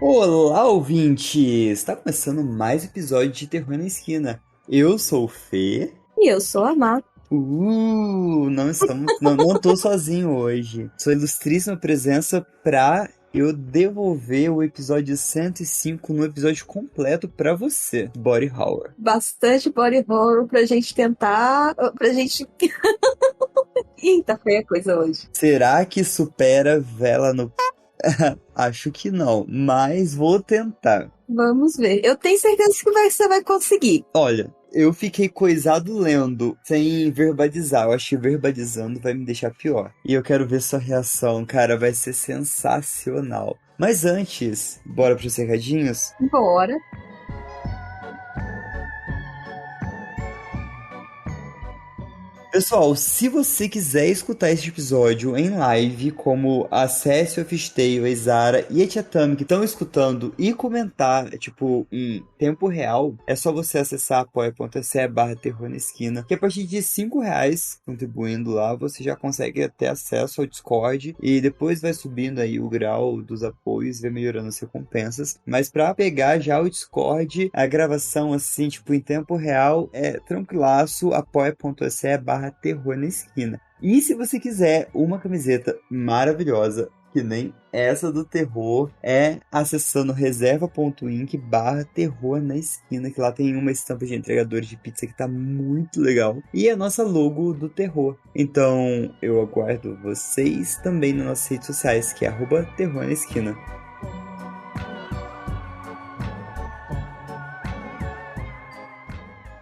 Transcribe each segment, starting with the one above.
Olá, ouvintes! Está começando mais um episódio de Terror na Esquina. Eu sou o Fê. E eu sou a Má. Não tô sozinho hoje. Sua ilustríssima presença pra eu devolver o episódio 105 no episódio completo pra você, Body Horror. Bastante body horror pra gente tentar. Pra gente. Eita, feia coisa hoje. Será que supera Vela no... Acho que não, mas vou tentar. Vamos ver. Eu tenho certeza que você vai conseguir. Olha, eu fiquei coisado lendo, sem verbalizar. Eu acho que verbalizando vai me deixar pior. E eu quero ver sua reação, cara, vai ser sensacional. Mas antes, bora pros recadinhos? Bora. Pessoal, se você quiser escutar este episódio em live, como a Cécia, o Fisteio, a Izara e a Tia Tami que estão escutando e comentar, tipo, em tempo real, é só você acessar apoia.se/terror na esquina, que a partir de R$ 5 contribuindo lá, você já consegue ter acesso ao Discord e depois vai subindo aí o grau dos apoios, vai melhorando as recompensas. Mas pra pegar já o Discord, a gravação assim, tipo, em tempo real, é tranquilaço, apoia.se/terror na esquina. E se você quiser uma camiseta maravilhosa, que nem essa do terror, é acessando reserva.inc/terror na esquina, que lá tem uma estampa de entregadores de pizza que tá muito legal. E a nossa logo do terror. Então eu aguardo vocês também nas nossas redes sociais, que é @terror na esquina.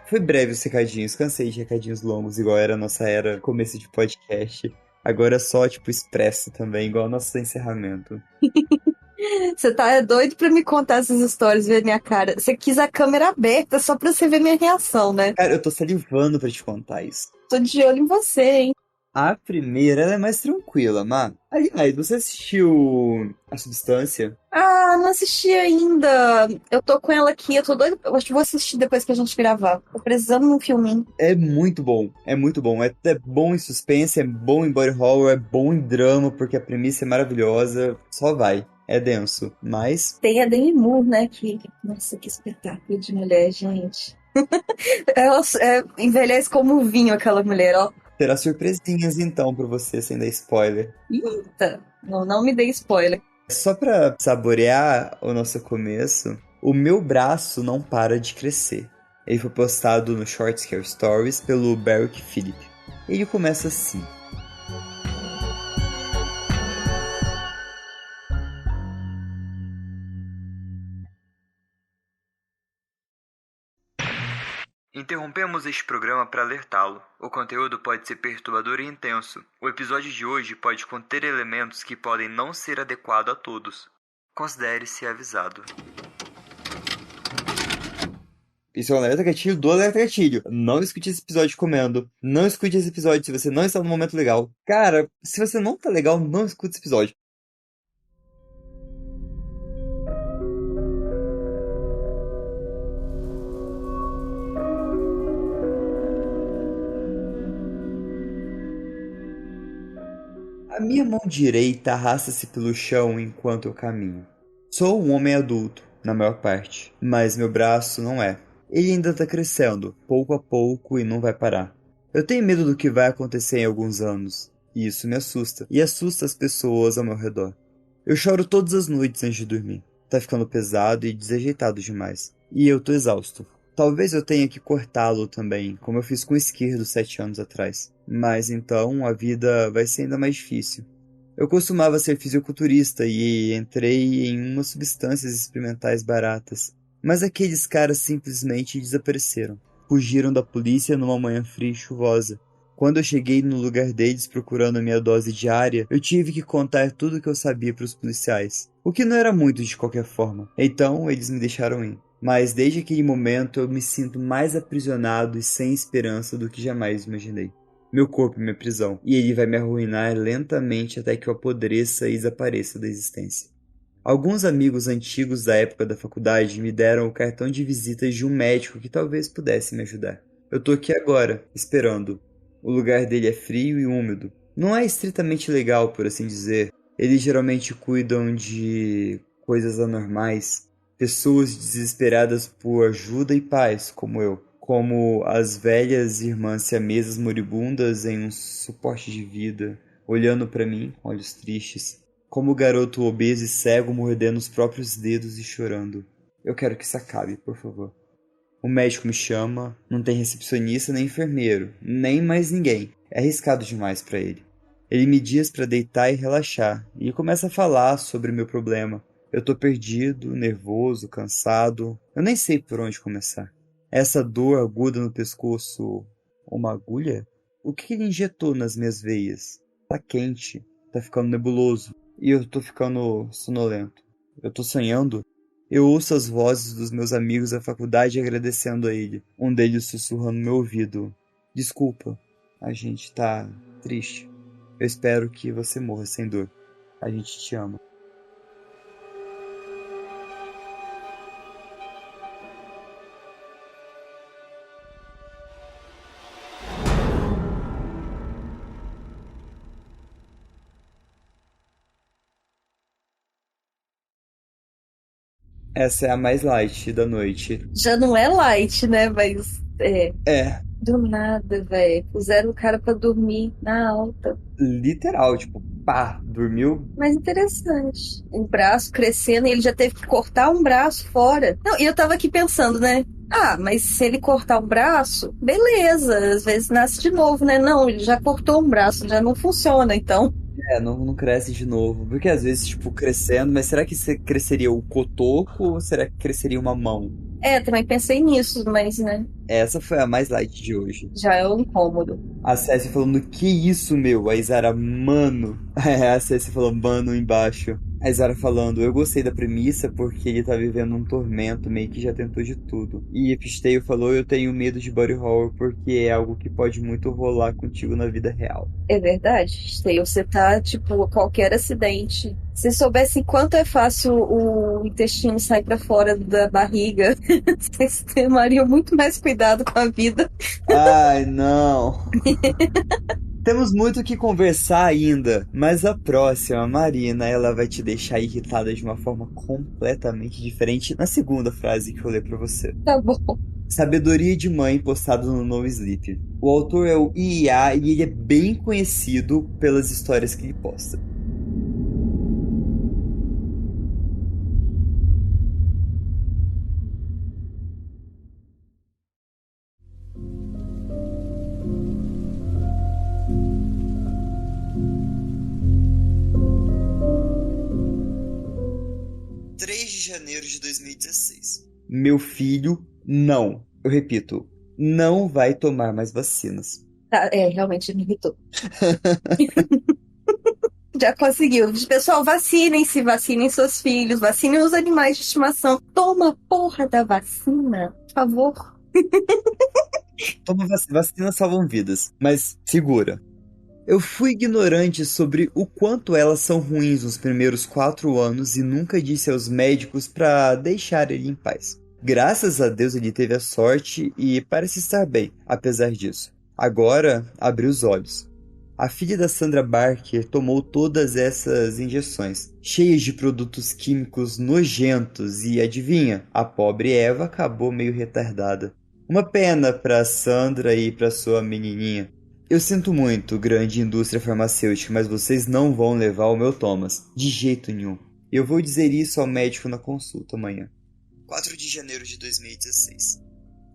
Foi breve os recadinhos, cansei de recadinhos longos, igual era a nossa era começo de podcast. Agora é só, tipo, expresso também, igual o nosso encerramento. Você tá doido pra me contar essas histórias, ver minha cara. Você quis a câmera aberta só pra você ver minha reação, né? Cara, eu tô salivando pra te contar isso. Tô de olho em você, hein? A primeira, ela é mais tranquila, Má. Aliás, você assistiu A Substância? Ah, não assisti ainda. Eu tô com ela aqui, eu tô doido. Eu acho que vou assistir depois que a gente gravar. Tô precisando de um filminho. É muito bom, é muito bom. É bom em suspense, é bom em body horror, é bom em drama, porque a premissa é maravilhosa. Só vai. É denso, mas Tem a Demi Moore, né? Nossa, que espetáculo de mulher, gente. Ela envelhece como um vinho, aquela mulher, ó. terá surpresinhas então pra você, sem dar spoiler. Eita, não me dê spoiler. Só pra saborear o nosso começo, o meu braço não para de crescer. Ele foi postado no Short Scare Stories pelo Barrick Phillip. Ele começa assim. Interrompemos este programa para alertá-lo. O conteúdo pode ser perturbador e intenso. O episódio de hoje pode conter elementos que podem não ser adequados a todos. Considere-se avisado. Isso é um alerta gatilho do alerta gatilho. Não escute esse episódio comendo. Não escute esse episódio se você não está no momento legal. Cara, se você não tá legal, não escute esse episódio. A minha mão direita arrasta-se pelo chão enquanto eu caminho. Sou um homem adulto, na maior parte, mas meu braço não é. Ele ainda está crescendo, pouco a pouco, e não vai parar. Eu tenho medo do que vai acontecer em alguns anos, e isso me assusta, e assusta as pessoas ao meu redor. Eu choro todas as noites antes de dormir. Tá ficando pesado e desajeitado demais, e eu tô exausto. Talvez eu tenha que cortá-lo também, como eu fiz com o esquerdo 7 anos atrás. Mas então a vida vai ser ainda mais difícil. Eu costumava ser fisiculturista e entrei em umas substâncias experimentais baratas. Mas aqueles caras simplesmente desapareceram. Fugiram da polícia numa manhã fria e chuvosa. Quando eu cheguei no lugar deles procurando a minha dose diária, eu tive que contar tudo o que eu sabia para os policiais. O que não era muito de qualquer forma. Então eles me deixaram ir. Mas desde aquele momento eu me sinto mais aprisionado e sem esperança do que jamais imaginei. Meu corpo é minha prisão, e ele vai me arruinar lentamente até que eu apodreça e desapareça da existência. Alguns amigos antigos da época da faculdade me deram o cartão de visitas de um médico que talvez pudesse me ajudar. Eu tô aqui agora, esperando. O lugar dele é frio e úmido. Não é estritamente legal, por assim dizer. Eles geralmente cuidam de coisas anormais, pessoas desesperadas por ajuda e paz, como eu, como as velhas irmãs siamesas moribundas em um suporte de vida, olhando para mim com olhos tristes, como o garoto obeso e cego mordendo os próprios dedos e chorando. Eu quero que isso acabe, por favor. O médico me chama, não tem recepcionista nem enfermeiro, nem mais ninguém. É arriscado demais para ele. Ele me diz para deitar e relaxar, e começa a falar sobre o meu problema. Eu tô perdido, nervoso, cansado. Eu nem sei por onde começar. Essa dor aguda no pescoço, uma agulha? O que ele injetou nas minhas veias? Tá quente, tá ficando nebuloso, e eu tô ficando sonolento. Eu tô sonhando? Eu ouço as vozes dos meus amigos da faculdade agradecendo a ele. Um deles sussurra no meu ouvido. Desculpa, a gente tá triste. Eu espero que você morra sem dor. A gente te ama. Essa é a mais light da noite. Já não é light, né? Mas É, do nada, velho. Puseram o cara pra dormir na alta. literal, tipo, pá, dormiu. Mas interessante. O braço crescendo e ele já teve que cortar um braço fora. Não, e eu tava aqui pensando, né? Ah, mas se ele cortar o braço, beleza, às vezes nasce de novo, né? Não, ele já cortou um braço, já não funciona, então. Não cresce de novo. Porque às vezes, tipo, crescendo, mas será que cresceria o cotoco ou será que cresceria uma mão? Também pensei nisso, mas, né? Essa foi a mais light de hoje. Já é um incômodo. A Cécia falando, que isso, meu? A Isara, mano. A Cécia falou, mano, embaixo. A Isara falando, eu gostei da premissa porque ele tá vivendo um tormento, meio que já tentou de tudo. E Episteio falou, eu tenho medo de body horror porque é algo que pode muito rolar contigo na vida real. É verdade. Se você tá, tipo, qualquer acidente. Se soubesse quanto é fácil o intestino sair pra fora da barriga, vocês tomariam muito mais cuidado com a vida. Ai, não. Temos muito o que conversar ainda, mas a próxima, Marina, ela vai te deixar irritada de uma forma completamente diferente na segunda frase que eu ler pra você. Tá bom. Sabedoria de Mãe, postado no No Sleep. O autor é o IA e ele é bem conhecido pelas histórias que ele posta. Janeiro de 2016. Meu filho, não. Eu repito, não vai tomar mais vacinas. Tá, realmente me irritou. Já conseguiu. Pessoal, vacinem-se, vacinem seus filhos, vacinem os animais de estimação. Toma a porra da vacina, por favor. Toma vacinas salvam vidas, mas segura. Eu fui ignorante sobre o quanto elas são ruins nos primeiros 4 anos e nunca disse aos médicos para deixar ele em paz. Graças a Deus ele teve a sorte e parece estar bem, apesar disso. Agora, abriu os olhos. A filha da Sandra Barker tomou todas essas injeções, cheias de produtos químicos nojentos e adivinha, a pobre Eva acabou meio retardada. Uma pena para Sandra e para sua menininha. Eu sinto muito, grande indústria farmacêutica, mas vocês não vão levar o meu Thomas. De jeito nenhum. Eu vou dizer isso ao médico na consulta amanhã. 4 de janeiro de 2016.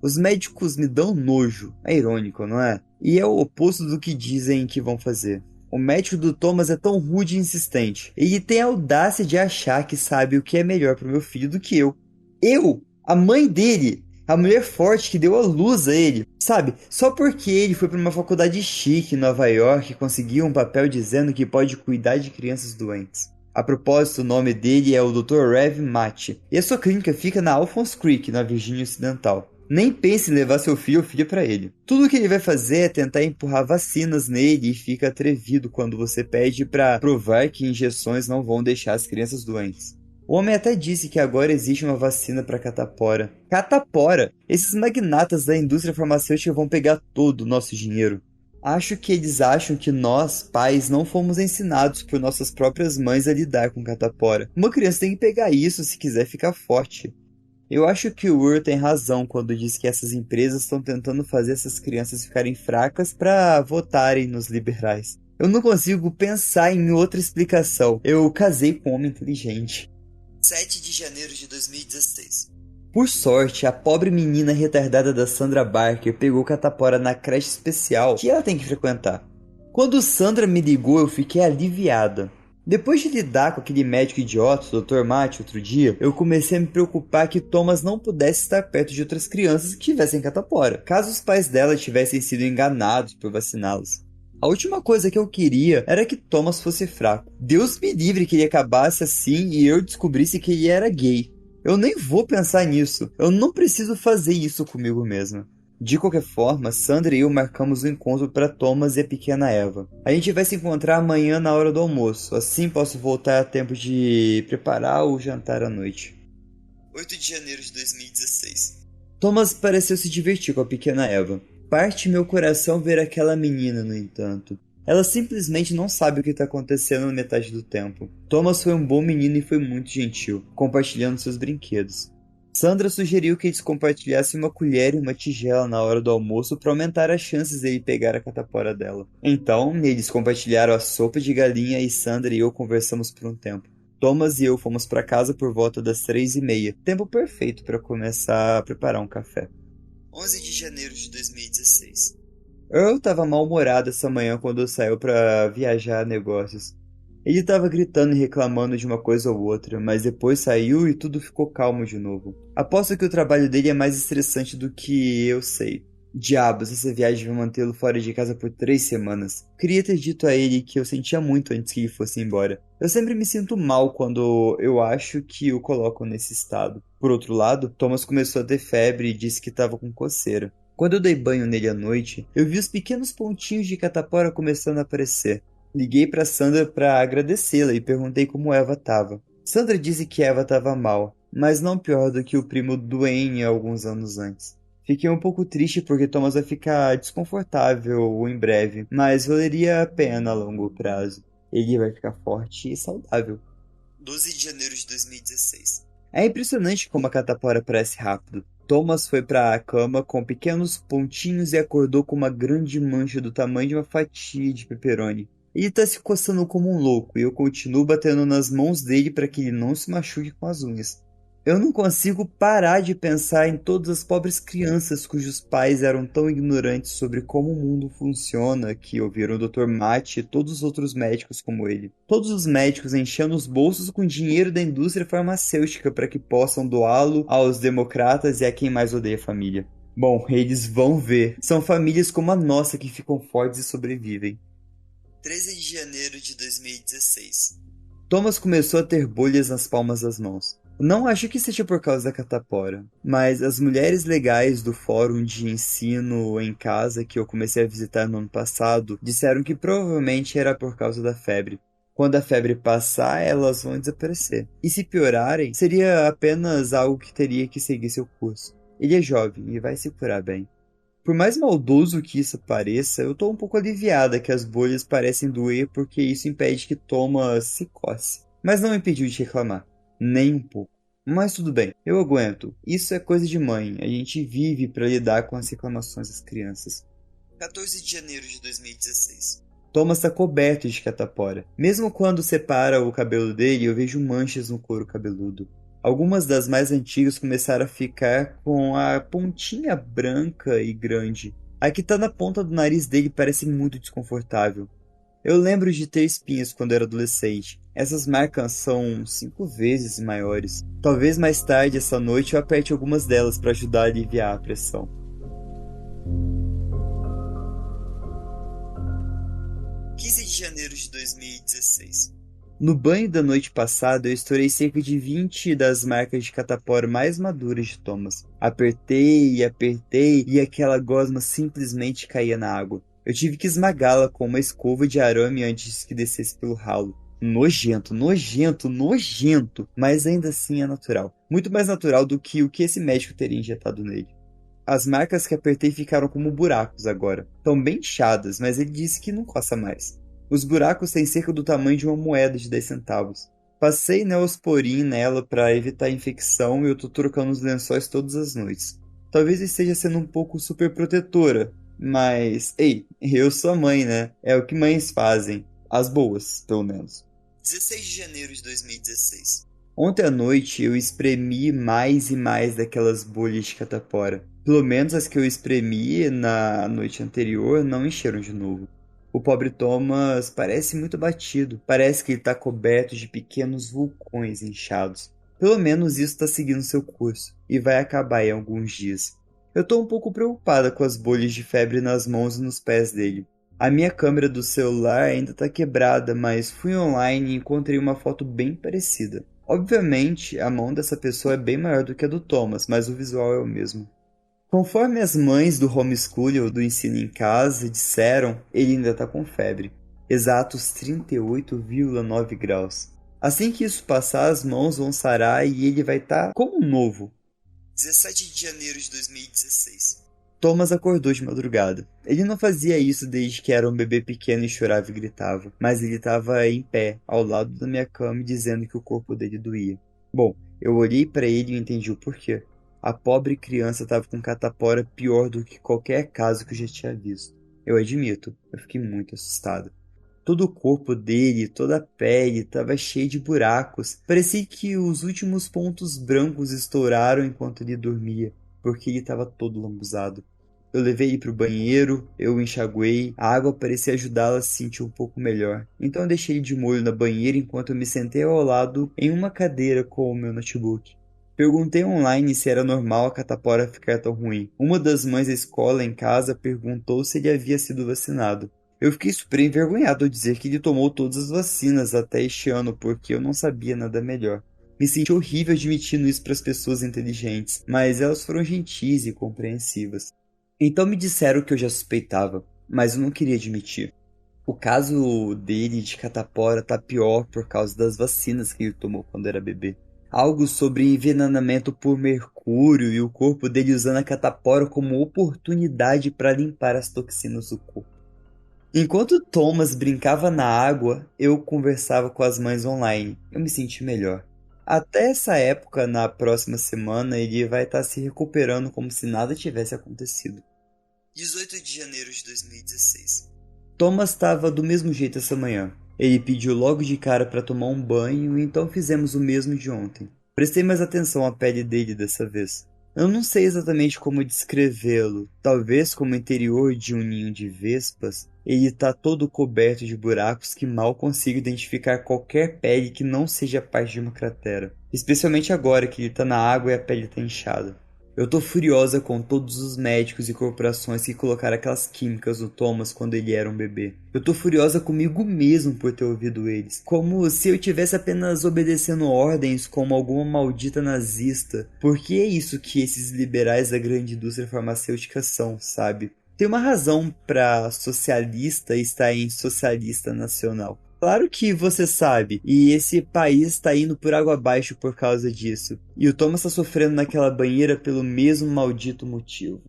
Os médicos me dão nojo. É irônico, não é? E é o oposto do que dizem que vão fazer. O médico do Thomas é tão rude e insistente. Ele tem a audácia de achar que sabe o que é melhor para o meu filho do que eu. Eu? A mãe dele? A mulher forte que deu a luz a ele, sabe? Só porque ele foi para uma faculdade chique em Nova York e conseguiu um papel dizendo que pode cuidar de crianças doentes. A propósito, o nome dele é o Dr. Rev Matt, e a sua clínica fica na Alphonse Creek, na Virgínia Ocidental. Nem pense em levar seu filho ou filha para ele. Tudo o que ele vai fazer é tentar empurrar vacinas nele e fica atrevido quando você pede para provar que injeções não vão deixar as crianças doentes. O homem até disse que agora existe uma vacina para catapora. Catapora! Esses magnatas da indústria farmacêutica vão pegar todo o nosso dinheiro. Acho que eles acham que nós, pais, não fomos ensinados por nossas próprias mães a lidar com catapora. Uma criança tem que pegar isso se quiser ficar forte. Eu acho que o Ur tem razão quando diz que essas empresas estão tentando fazer essas crianças ficarem fracas para votarem nos liberais. Eu não consigo pensar em outra explicação. Eu casei com um homem inteligente. 7 de janeiro de 2016. Por sorte, a pobre menina retardada da Sandra Barker pegou catapora na creche especial que ela tem que frequentar. Quando Sandra me ligou, eu fiquei aliviada. Depois de lidar com aquele médico idiota, o Dr. Matt, outro dia, eu comecei a me preocupar que Thomas não pudesse estar perto de outras crianças que tivessem catapora, caso os pais dela tivessem sido enganados por vaciná-los. A última coisa que eu queria era que Thomas fosse fraco. Deus me livre que ele acabasse assim e eu descobrisse que ele era gay. Eu nem vou pensar nisso. Eu não preciso fazer isso comigo mesma. De qualquer forma, Sandra e eu marcamos um encontro para Thomas e a pequena Eva. A gente vai se encontrar amanhã na hora do almoço, assim posso voltar a tempo de preparar o jantar à noite. 8 de janeiro de 2016. Thomas pareceu se divertir com a pequena Eva. Parte meu coração ver aquela menina, no entanto. Ela simplesmente não sabe o que está acontecendo na metade do tempo. Thomas foi um bom menino e foi muito gentil, compartilhando seus brinquedos. Sandra sugeriu que eles compartilhassem uma colher e uma tigela na hora do almoço para aumentar as chances dele pegar a catapora dela. Então, eles compartilharam a sopa de galinha e Sandra e eu conversamos por um tempo. Thomas e eu fomos para casa por volta das 3h30, tempo perfeito para começar a preparar um café. 11 de janeiro de 2016. Earl estava mal-humorado essa manhã quando saiu para viajar a negócios. Ele estava gritando e reclamando de uma coisa ou outra, mas depois saiu e tudo ficou calmo de novo. Aposto que o trabalho dele é mais estressante do que eu sei. Diabos, essa viagem vai mantê-lo fora de casa por 3 semanas. Queria ter dito a ele que eu sentia muito antes que ele fosse embora. Eu sempre me sinto mal quando eu acho que o colocam nesse estado. Por outro lado, Thomas começou a ter febre e disse que estava com coceira. Quando eu dei banho nele à noite, eu vi os pequenos pontinhos de catapora começando a aparecer. Liguei para Sandra para agradecê-la e perguntei como Eva estava. Sandra disse que Eva estava mal, mas não pior do que o primo Dwayne alguns anos antes. Fiquei um pouco triste porque Thomas vai ficar desconfortável em breve, mas valeria a pena a longo prazo. Ele vai ficar forte e saudável. 12 de janeiro de 2016. É impressionante como a catapora parece rápido. Thomas foi para a cama com pequenos pontinhos e acordou com uma grande mancha do tamanho de uma fatia de pepperoni. Ele tá se coçando como um louco e eu continuo batendo nas mãos dele para que ele não se machuque com as unhas. Eu não consigo parar de pensar em todas as pobres crianças cujos pais eram tão ignorantes sobre como o mundo funciona que ouviram o Dr. Matt e todos os outros médicos como ele. Todos os médicos enchendo os bolsos com dinheiro da indústria farmacêutica para que possam doá-lo aos democratas e a quem mais odeia a família. Bom, eles vão ver. São famílias como a nossa que ficam fortes e sobrevivem. 13 de janeiro de 2016. Thomas começou a ter bolhas nas palmas das mãos. Não acho que seja por causa da catapora, mas as mulheres legais do fórum de ensino em casa que eu comecei a visitar no ano passado disseram que provavelmente era por causa da febre. Quando a febre passar, elas vão desaparecer. E se piorarem, seria apenas algo que teria que seguir seu curso. Ele é jovem e vai se curar bem. Por mais maldoso que isso pareça, eu tô um pouco aliviada que as bolhas parecem doer porque isso impede que Thomas se coce. Mas não me impediu de reclamar. Nem um pouco. Mas tudo bem, eu aguento. Isso é coisa de mãe. A gente vive para lidar com as reclamações das crianças. 14 de janeiro de 2016. Thomas está coberto de catapora. Mesmo quando separa o cabelo dele, eu vejo manchas no couro cabeludo. Algumas das mais antigas começaram a ficar com a pontinha branca e grande. A que tá na ponta do nariz dele parece muito desconfortável. Eu lembro de ter espinhas quando era adolescente. Essas marcas são 5 vezes maiores. Talvez mais tarde essa noite eu aperte algumas delas para ajudar a aliviar a pressão. 15 de janeiro de 2016. No banho da noite passada, eu estourei cerca de 20 das marcas de catapora mais maduras de Thomas. Apertei e apertei e aquela gosma simplesmente caía na água. Eu tive que esmagá-la com uma escova de arame antes que descesse pelo ralo. Nojento, nojento, nojento, mas ainda assim é natural. Muito mais natural do que o que esse médico teria injetado nele. As marcas que apertei ficaram como buracos agora. Estão bem inchadas, mas ele disse que não coça mais. Os buracos têm cerca do tamanho de uma moeda de 10 centavos. Passei Neosporin nela para evitar a infecção e eu tô trocando os lençóis todas as noites. Talvez eu esteja sendo um pouco super protetora, mas, ei, eu sou a mãe, né? É o que mães fazem. As boas, pelo menos. 16 de janeiro de 2016. Ontem à noite eu espremi mais e mais daquelas bolhas de catapora. Pelo menos as que eu espremi na noite anterior não encheram de novo. O pobre Thomas parece muito abatido. Parece que ele está coberto de pequenos vulcões inchados. Pelo menos isso está seguindo seu curso e vai acabar em alguns dias. Eu estou um pouco preocupada com as bolhas de febre nas mãos e nos pés dele. A minha câmera do celular ainda está quebrada, mas fui online e encontrei uma foto bem parecida. Obviamente, a mão dessa pessoa é bem maior do que a do Thomas, mas o visual é o mesmo. Conforme as mães do homeschooling ou do ensino em casa disseram, ele ainda está com febre. Exatos 38,9 graus. Assim que isso passar, as mãos vão sarar e ele vai estar como novo. 17 de janeiro de 2016. Thomas acordou de madrugada. Ele não fazia isso desde que era um bebê pequeno e chorava e gritava, mas ele estava em pé, ao lado da minha cama, dizendo que o corpo dele doía. Bom, eu olhei para ele e entendi o porquê. A pobre criança estava com catapora pior do que qualquer caso que eu já tinha visto. Eu admito, eu fiquei muito assustado. Todo o corpo dele, toda a pele estava cheia de buracos. Parecia que os últimos pontos brancos estouraram enquanto ele dormia, porque ele estava todo lambuzado. Eu levei ele para o banheiro, eu o enxaguei, a água parecia ajudá-lo a se sentir um pouco melhor. Então eu deixei ele de molho na banheira enquanto eu me sentei ao lado em uma cadeira com o meu notebook. Perguntei online se era normal a catapora ficar tão ruim. Uma das mães da escola em casa perguntou se ele havia sido vacinado. Eu fiquei super envergonhado ao dizer que ele tomou todas as vacinas até este ano porque eu não sabia nada melhor. Me senti horrível admitindo isso para as pessoas inteligentes, mas elas foram gentis e compreensivas. Então me disseram que eu já suspeitava, mas eu não queria admitir. O caso dele de catapora tá pior por causa das vacinas que ele tomou quando era bebê. Algo sobre envenenamento por mercúrio e o corpo dele usando a catapora como oportunidade para limpar as toxinas do corpo. Enquanto Thomas brincava na água, eu conversava com as mães online. Eu me senti melhor. Até essa época, na próxima semana, ele vai estar se recuperando como se nada tivesse acontecido. 18 de janeiro de 2016. Thomas estava do mesmo jeito essa manhã. Ele pediu logo de cara para tomar um banho, e então fizemos o mesmo de ontem. Prestei mais atenção à pele dele dessa vez. Eu não sei exatamente como descrevê-lo. Talvez como o interior de um ninho de vespas. Ele está todo coberto de buracos que mal consigo identificar qualquer pele que não seja parte de uma cratera. Especialmente agora que ele está na água e a pele está inchada. Eu tô furiosa com todos os médicos e corporações que colocaram aquelas químicas no Thomas quando ele era um bebê. Eu tô furiosa comigo mesmo por ter ouvido eles. Como se eu estivesse apenas obedecendo ordens como alguma maldita nazista. Porque é isso que esses liberais da grande indústria farmacêutica são, sabe? Tem uma razão pra socialista estar em socialista nacional. Claro que você sabe, e esse país está indo por água abaixo por causa disso. E o Thomas está sofrendo naquela banheira pelo mesmo maldito motivo.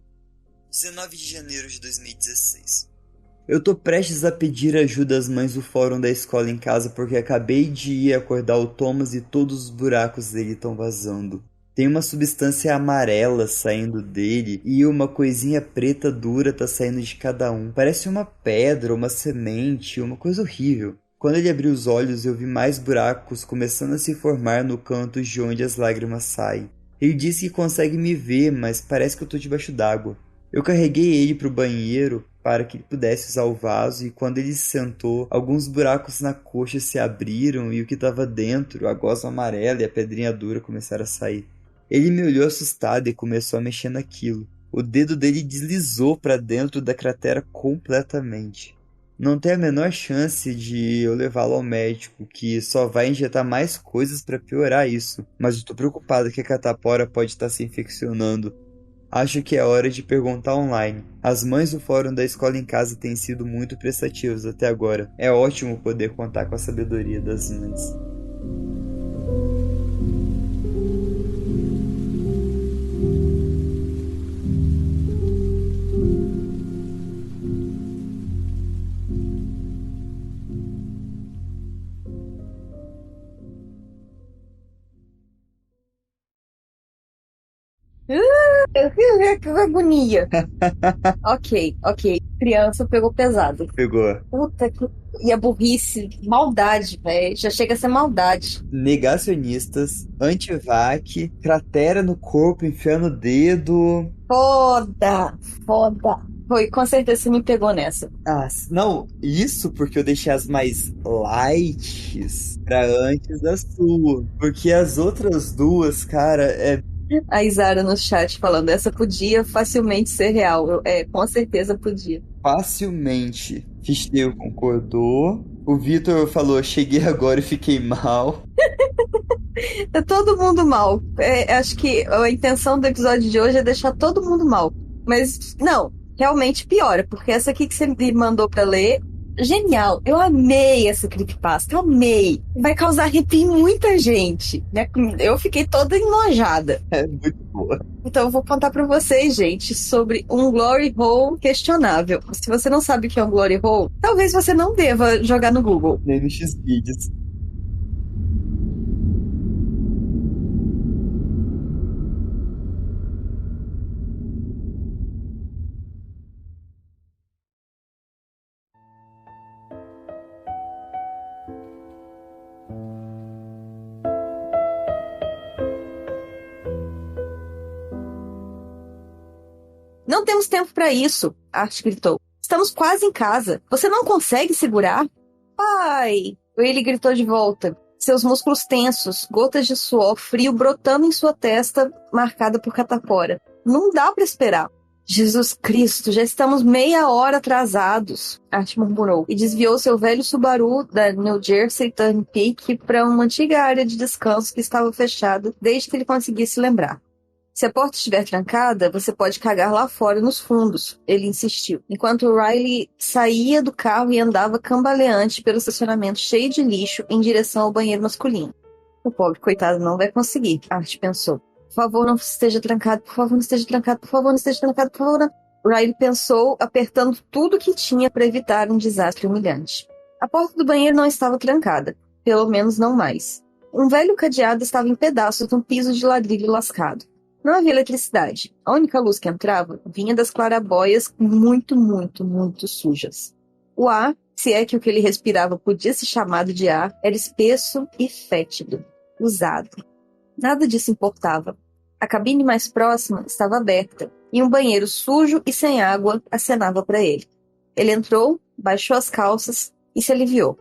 19 de janeiro de 2016. Eu tô prestes a pedir ajuda às mães do fórum da escola em casa porque acabei de ir acordar o Thomas e todos os buracos dele estão vazando. Tem uma substância amarela saindo dele e uma coisinha preta dura tá saindo de cada um. Parece uma pedra, uma semente, uma coisa horrível. Quando ele abriu os olhos, eu vi mais buracos começando a se formar no canto de onde as lágrimas saem. Ele disse que consegue me ver, mas parece que eu tô debaixo d'água. Eu carreguei ele pro banheiro para que ele pudesse usar o vaso e quando ele se sentou, alguns buracos na coxa se abriram e o que estava dentro, a gosma amarela e a pedrinha dura começaram a sair. Ele me olhou assustado e começou a mexer naquilo. O dedo dele deslizou para dentro da cratera completamente. Não tem a menor chance de eu levá-lo ao médico, que só vai injetar mais coisas para piorar isso. Mas eu tô preocupado que a catapora pode estar se infeccionando. Acho que é hora de perguntar online. As mães do fórum da escola em casa têm sido muito prestativas até agora. É ótimo poder contar com a sabedoria das mães. Que agonia. Ok. Criança pegou pesado. Pegou. Puta que. E a burrice, maldade, velho. Já chega a ser maldade. Negacionistas, anti-vac, cratera no corpo, enfiando o dedo. Foda. Foi, com certeza você me pegou nessa. Ah, não, isso porque eu deixei as mais lights pra antes da sua. Porque as outras duas, cara, A Isara no chat falando, essa podia facilmente ser real. Com certeza podia. facilmente. Fisteio concordou. O Vitor falou: cheguei agora e fiquei mal. É todo mundo mal. Acho que a intenção do episódio de hoje é deixar todo mundo mal. Mas, não, realmente piora, porque essa aqui que você me mandou pra ler, genial. Eu amei essa creepypasta, eu amei. Vai causar arrepio em muita gente, né? Eu fiquei toda enojada. É muito boa. Então eu vou contar pra vocês, gente, sobre um glory hole questionável. Se você não sabe o que é um glory hole, talvez você não deva jogar no Google. Nem no Xvideos. Não temos tempo para isso, Art gritou. Estamos quase em casa. Você não consegue segurar? Pai! Ele gritou de volta, seus músculos tensos, gotas de suor frio brotando em sua testa, marcada por catapora. Não dá para esperar. Jesus Cristo, já estamos meia hora atrasados, Art murmurou, e desviou seu velho Subaru da New Jersey Turnpike para uma antiga área de descanso que estava fechada desde que ele conseguisse lembrar. Se a porta estiver trancada, você pode cagar lá fora nos fundos, ele insistiu, enquanto Riley saía do carro e andava cambaleante pelo estacionamento cheio de lixo em direção ao banheiro masculino. O pobre coitado não vai conseguir, Art pensou. Por favor, não esteja trancado, por favor, não esteja trancado, por favor, não esteja trancado, por favor, não. Riley pensou, apertando tudo que tinha para evitar um desastre humilhante. A porta do banheiro não estava trancada, pelo menos não mais. Um velho cadeado estava em pedaços num piso de ladrilho lascado. Não havia eletricidade. A única luz que entrava vinha das clarabóias muito sujas. O ar, se é que o que ele respirava podia ser chamado de ar, era espesso e fétido, usado. Nada disso importava. A cabine mais próxima estava aberta, e um banheiro sujo e sem água acenava para ele. Ele entrou, baixou as calças e se aliviou.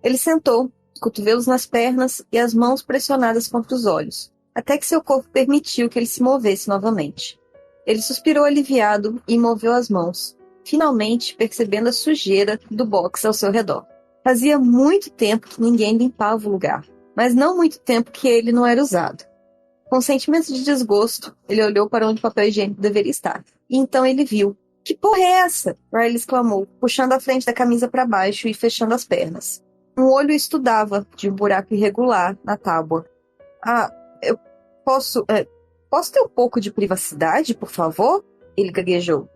Ele sentou, os cotovelos nas pernas e as mãos pressionadas contra os olhos, até que seu corpo permitiu que ele se movesse novamente. Ele suspirou aliviado e moveu as mãos, finalmente percebendo a sujeira do box ao seu redor. Fazia muito tempo que ninguém limpava o lugar, mas não muito tempo que ele não era usado. Com um sentimento de desgosto, ele olhou para onde o papel higiênico deveria estar. E então ele viu. Que porra é essa? Riley exclamou, puxando a frente da camisa para baixo e fechando as pernas. Um olho estudava, de um buraco irregular, na tábua. Eu posso ter um pouco de privacidade, por favor? Ele gaguejou.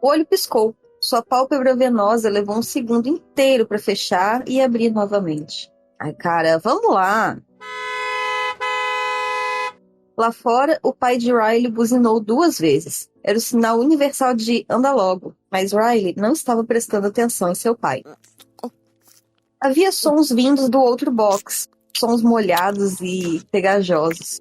O olho piscou. Sua pálpebra venosa levou um segundo inteiro para fechar e abrir novamente. Ai, cara, vamos lá. Lá fora, o pai de Riley buzinou 2 vezes. Era o sinal universal de anda logo, mas Riley não estava prestando atenção em seu pai. Havia sons vindos do outro box, sons molhados e pegajosos.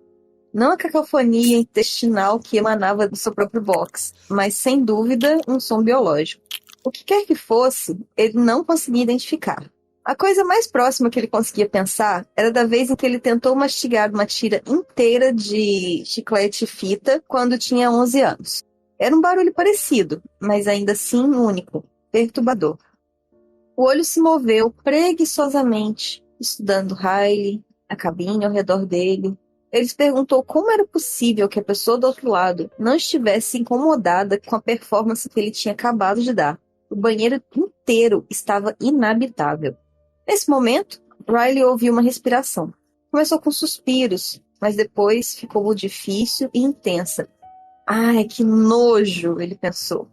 Não a cacofonia intestinal que emanava do seu próprio box, mas sem dúvida um som biológico. O que quer que fosse, ele não conseguia identificar. A coisa mais próxima que ele conseguia pensar era da vez em que ele tentou mastigar uma tira inteira de chiclete e fita quando tinha 11 anos. Era um barulho parecido, mas ainda assim único, perturbador. O olho se moveu preguiçosamente, estudando Riley, a cabine ao redor dele. Ele se perguntou como era possível que a pessoa do outro lado não estivesse incomodada com a performance que ele tinha acabado de dar. O banheiro inteiro estava inabitável. Nesse momento, Riley ouviu uma respiração. Começou com suspiros, mas depois ficou difícil e intensa. Ai, que nojo, ele pensou.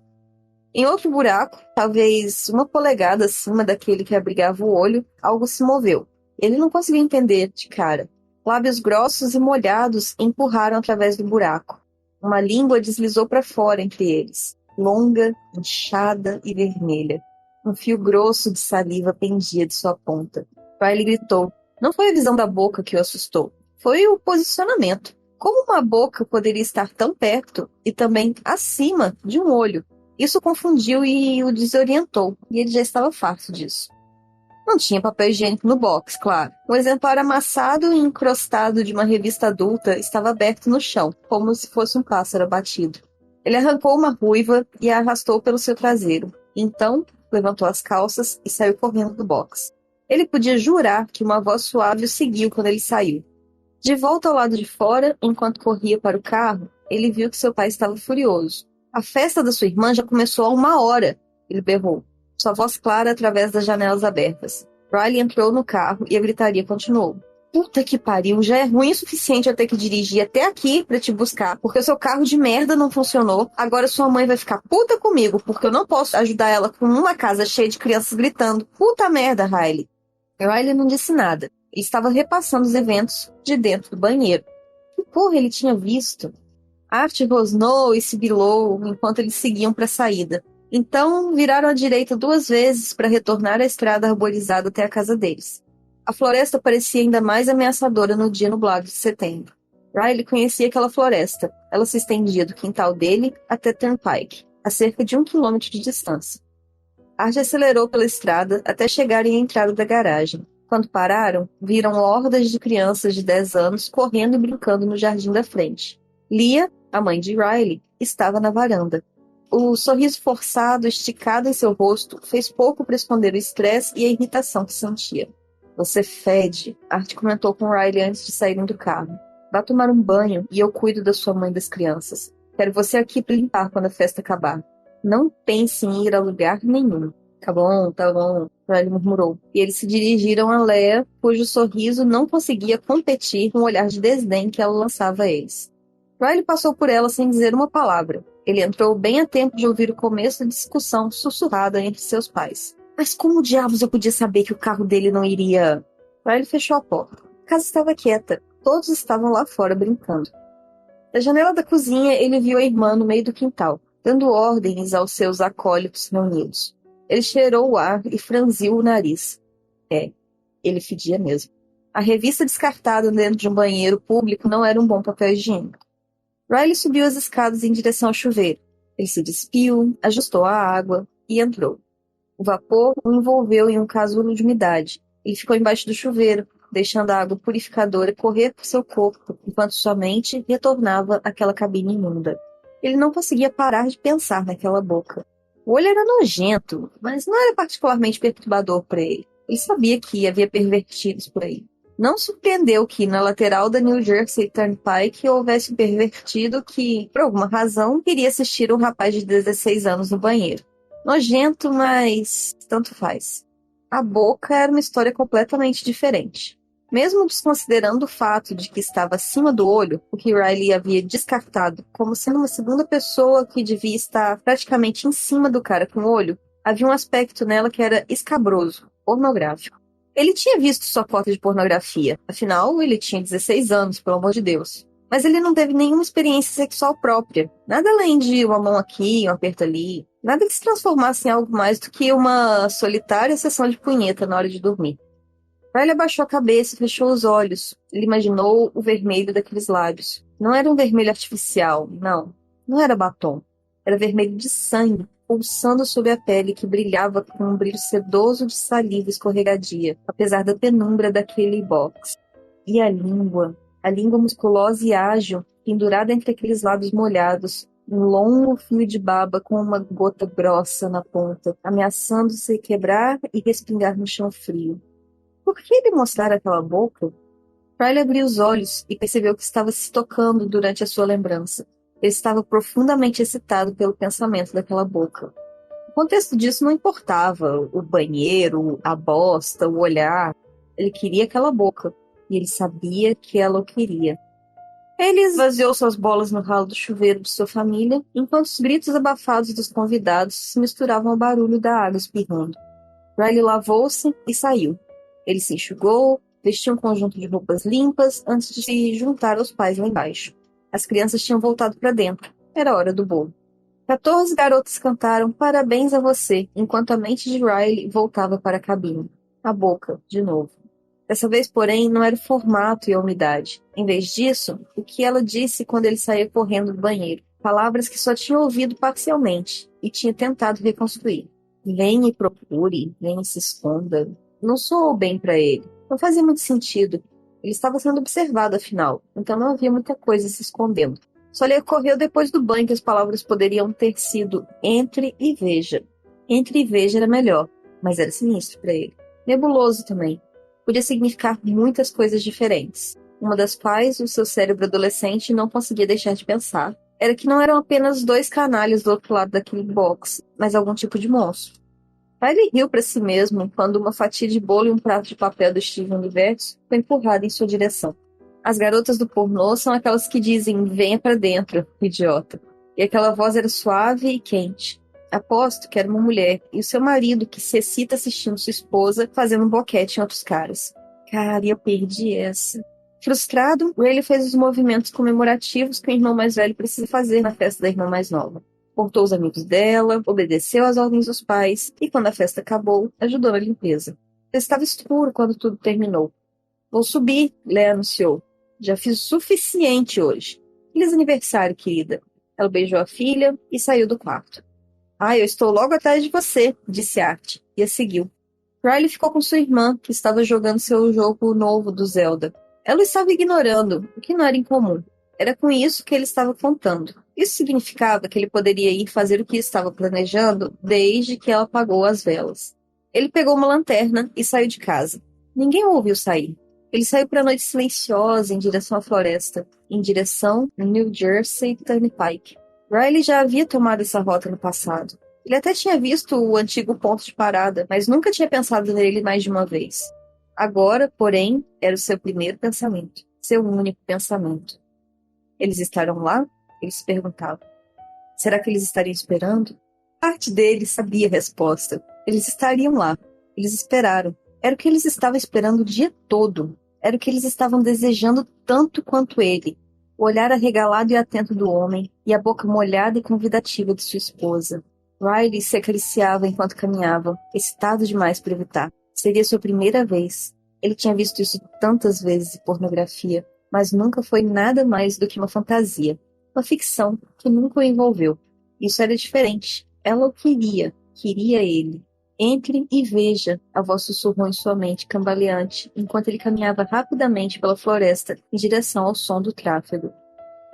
Em outro buraco, talvez 1 polegada acima daquele que abrigava o olho, algo se moveu. Ele não conseguiu entender de cara. Lábios grossos e molhados empurraram através do buraco. Uma língua deslizou para fora entre eles, longa, inchada e vermelha. Um fio grosso de saliva pendia de sua ponta. Riley gritou. Não foi a visão da boca que o assustou. Foi o posicionamento. Como uma boca poderia estar tão perto e também acima de um olho? Isso confundiu e o desorientou, e ele já estava farto disso. Não tinha papel higiênico no box, claro. Um exemplar amassado e encrostado de uma revista adulta estava aberto no chão, como se fosse um pássaro abatido. Ele arrancou uma ruiva e a arrastou pelo seu traseiro. Então, levantou as calças e saiu correndo do box. Ele podia jurar que uma voz suave o seguiu quando ele saiu. De volta ao lado de fora, enquanto corria para o carro, ele viu que seu pai estava furioso. A festa da sua irmã já começou há 1 hora, ele berrou, sua voz clara através das janelas abertas. Riley entrou no carro e a gritaria continuou. Puta que pariu, já é ruim o suficiente eu ter que dirigir até aqui pra te buscar, porque o seu carro de merda não funcionou. Agora sua mãe vai ficar puta comigo, porque eu não posso ajudar ela com uma casa cheia de crianças gritando. Puta merda, Riley. Riley não disse nada. Ele estava repassando os eventos de dentro do banheiro. Que porra ele tinha visto? Art rosnou e sibilou enquanto eles seguiam para a saída. Então, viraram à direita 2 vezes para retornar à estrada arborizada até a casa deles. A floresta parecia ainda mais ameaçadora no dia nublado de setembro. Riley conhecia aquela floresta. Ela se estendia do quintal dele até Turnpike, a cerca de 1 quilômetro de distância. Art acelerou pela estrada até chegarem à entrada da garagem. Quando pararam, viram hordas de crianças de 10 anos correndo e brincando no jardim da frente. Leah, a mãe de Riley, estava na varanda. O sorriso forçado, esticado em seu rosto, fez pouco para esconder o estresse e a irritação que sentia. Você fede, Art comentou com Riley antes de saírem do carro. Vá tomar um banho e eu cuido da sua mãe e das crianças. Quero você aqui para limpar quando a festa acabar. Não pense em ir a lugar nenhum. Tá bom, Riley murmurou. E eles se dirigiram a Leah, cujo sorriso não conseguia competir com o olhar de desdém que ela lançava a eles. Riley passou por ela sem dizer uma palavra. Ele entrou bem a tempo de ouvir o começo da discussão sussurrada entre seus pais. Mas como diabos eu podia saber que o carro dele não iria... Riley fechou a porta. A casa estava quieta. Todos estavam lá fora brincando. Da janela da cozinha, ele viu a irmã no meio do quintal, dando ordens aos seus acólitos reunidos. Ele cheirou o ar e franziu o nariz. Ele fedia mesmo. A revista descartada dentro de um banheiro público não era um bom papel higiênico. Riley subiu as escadas em direção ao chuveiro. Ele se despiu, ajustou a água e entrou. O vapor o envolveu em um casulo de umidade. Ele ficou embaixo do chuveiro, deixando a água purificadora correr por seu corpo, enquanto sua mente retornava àquela cabine imunda. Ele não conseguia parar de pensar naquela boca. O olho era nojento, mas não era particularmente perturbador para ele. Ele sabia que havia pervertidos por aí. Não surpreendeu que, na lateral da New Jersey Turnpike, houvesse um pervertido que, por alguma razão, queria assistir um rapaz de 16 anos no banheiro. Nojento, mas tanto faz. A boca era uma história completamente diferente. Mesmo desconsiderando o fato de que estava acima do olho, o que Riley havia descartado como sendo uma segunda pessoa que devia estar praticamente em cima do cara com o olho, havia um aspecto nela que era escabroso, pornográfico. Ele tinha visto sua foto de pornografia, afinal, ele tinha 16 anos, pelo amor de Deus. Mas ele não teve nenhuma experiência sexual própria, nada além de uma mão aqui, um aperto ali, nada que se transformasse em algo mais do que uma solitária sessão de punheta na hora de dormir. Riley abaixou a cabeça e fechou os olhos. Ele imaginou o vermelho daqueles lábios. Não era um vermelho artificial, não. Não era batom. Era vermelho de sangue, pulsando sob a pele que brilhava com um brilho sedoso de saliva escorregadia, apesar da penumbra daquele box. E a língua musculosa e ágil, pendurada entre aqueles lábios molhados, um longo fio de baba com uma gota grossa na ponta, ameaçando se quebrar e respingar no chão frio. Por que ele mostrar aquela boca? Riley abriu os olhos e percebeu que estava se tocando durante a sua lembrança. Ele estava profundamente excitado pelo pensamento daquela boca. O contexto disso não importava. O banheiro, a bosta, o olhar. Ele queria aquela boca. E ele sabia que ela o queria. Ele esvaziou suas bolas no ralo do chuveiro de sua família, enquanto os gritos abafados dos convidados se misturavam ao barulho da água espirrando. Riley lavou-se e saiu. Ele se enxugou, vestiu um conjunto de roupas limpas antes de se juntar aos pais lá embaixo. As crianças tinham voltado para dentro. Era hora do bolo. 14 garotas cantaram parabéns a você, enquanto a mente de Riley voltava para a cabine. A boca, de novo. Dessa vez, porém, não era o formato e a umidade. Em vez disso, o que ela disse quando ele saía correndo do banheiro. Palavras que só tinha ouvido parcialmente e tinha tentado reconstruir. Venha e procure, venha e se esconda. Não soou bem para ele. Não fazia muito sentido. Ele estava sendo observado, afinal, então não havia muita coisa se escondendo. Só lhe ocorreu depois do banho que as palavras poderiam ter sido entre e veja. Entre e veja era melhor, mas era sinistro para ele. Nebuloso também. Podia significar muitas coisas diferentes. Uma das quais o seu cérebro adolescente não conseguia deixar de pensar era que não eram apenas dois canalhas do outro lado daquele box, mas algum tipo de monstro. Riley riu para si mesmo quando uma fatia de bolo e um prato de papel do Steven Universo foi empurrada em sua direção. As garotas do pornô são aquelas que dizem venha pra dentro, idiota. E aquela voz era suave e quente. Aposto que era uma mulher e o seu marido que se excita assistindo sua esposa fazendo um boquete em outros caras. Cara, eu perdi essa. Frustrado, Riley fez os movimentos comemorativos que o irmão mais velho precisa fazer na festa da irmã mais nova. Cortou os amigos dela, obedeceu às ordens dos pais e, quando a festa acabou, ajudou na limpeza. Estava escuro quando tudo terminou. Vou subir, Léa anunciou. Já fiz o suficiente hoje. Feliz aniversário, querida. Ela beijou a filha e saiu do quarto. Eu estou logo atrás de você, disse Art, e a seguiu. Riley ficou com sua irmã, que estava jogando seu jogo novo do Zelda. Ela estava ignorando, o que não era incomum. Era com isso que ele estava contando. Isso significava que ele poderia ir fazer o que estava planejando desde que ela apagou as velas. Ele pegou uma lanterna e saiu de casa. Ninguém o ouviu sair. Ele saiu para a noite silenciosa em direção à floresta, em direção ao New Jersey Turnpike. Riley já havia tomado essa rota no passado. Ele até tinha visto o antigo ponto de parada, mas nunca tinha pensado nele mais de uma vez. Agora, porém, era o seu primeiro pensamento, seu único pensamento. Eles estarão lá? Ele se perguntava. Será que eles estariam esperando? Parte dele sabia a resposta. Eles estariam lá. Eles esperaram. Era o que eles estavam esperando o dia todo. Era o que eles estavam desejando tanto quanto ele. O olhar arregalado e atento do homem e a boca molhada e convidativa de sua esposa. Riley se acariciava enquanto caminhava, excitado demais para evitar. Seria sua primeira vez. Ele tinha visto isso tantas vezes em pornografia, mas nunca foi nada mais do que uma fantasia. Uma ficção que nunca o envolveu. Isso era diferente. Ela o queria. Queria ele. Entre e veja, a voz sussurrou em sua mente cambaleante, enquanto ele caminhava rapidamente pela floresta em direção ao som do tráfego.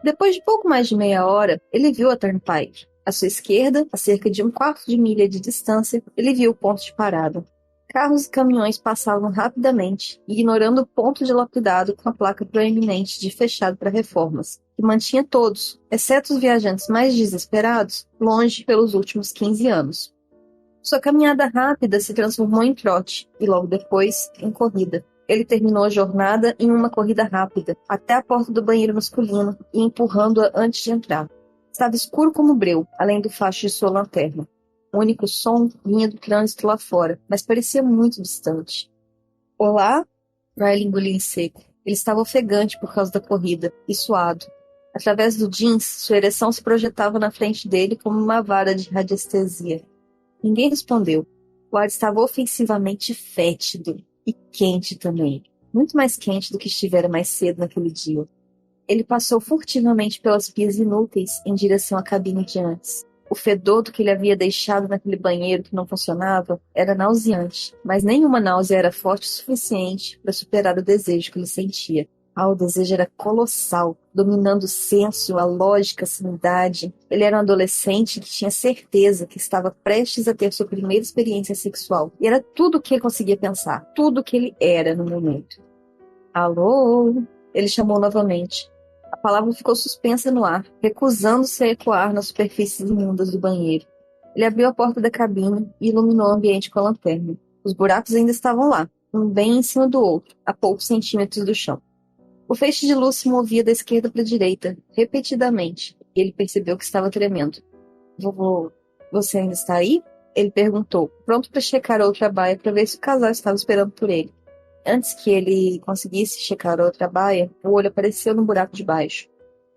Depois de pouco mais de meia hora, ele viu a Turnpike. À sua esquerda, a cerca de 1/4 de milha de distância, ele viu o ponto de parada. Carros e caminhões passavam rapidamente, ignorando o ponto dilapidado com a placa proeminente de fechado para reformas, que mantinha todos, exceto os viajantes mais desesperados, longe pelos últimos 15 anos. Sua caminhada rápida se transformou em trote, e logo depois, em corrida. Ele terminou a jornada em uma corrida rápida, até a porta do banheiro masculino, e empurrando-a antes de entrar. Estava escuro como breu, além do facho de sua lanterna. O único som vinha do trânsito lá fora, mas parecia muito distante. Olá? Riley engoliu em seco. Ele estava ofegante por causa da corrida, e suado. Através do jeans, sua ereção se projetava na frente dele como uma vara de radiestesia. Ninguém respondeu. O ar estava ofensivamente fétido e quente também. Muito mais quente do que estivera mais cedo naquele dia. Ele passou furtivamente pelas pias inúteis em direção à cabine de antes. O fedor do que ele havia deixado naquele banheiro que não funcionava era nauseante, mas nenhuma náusea era forte o suficiente para superar o desejo que ele sentia. O desejo era colossal, dominando o senso, a lógica, a sanidade. Ele era um adolescente que tinha certeza que estava prestes a ter sua primeira experiência sexual. E era tudo o que ele conseguia pensar, tudo o que ele era no momento. Alô? Ele chamou novamente. A palavra ficou suspensa no ar, recusando-se a ecoar nas superfícies imundas do banheiro. Ele abriu a porta da cabine e iluminou o ambiente com a lanterna. Os buracos ainda estavam lá, um bem em cima do outro, a poucos centímetros do chão. O feixe de luz se movia da esquerda para a direita, repetidamente, e ele percebeu que estava tremendo. Vovô, você ainda está aí? Ele perguntou, pronto para checar a outra baia para ver se o casal estava esperando por ele. Antes que ele conseguisse checar a outra baia, o olho apareceu no buraco de baixo.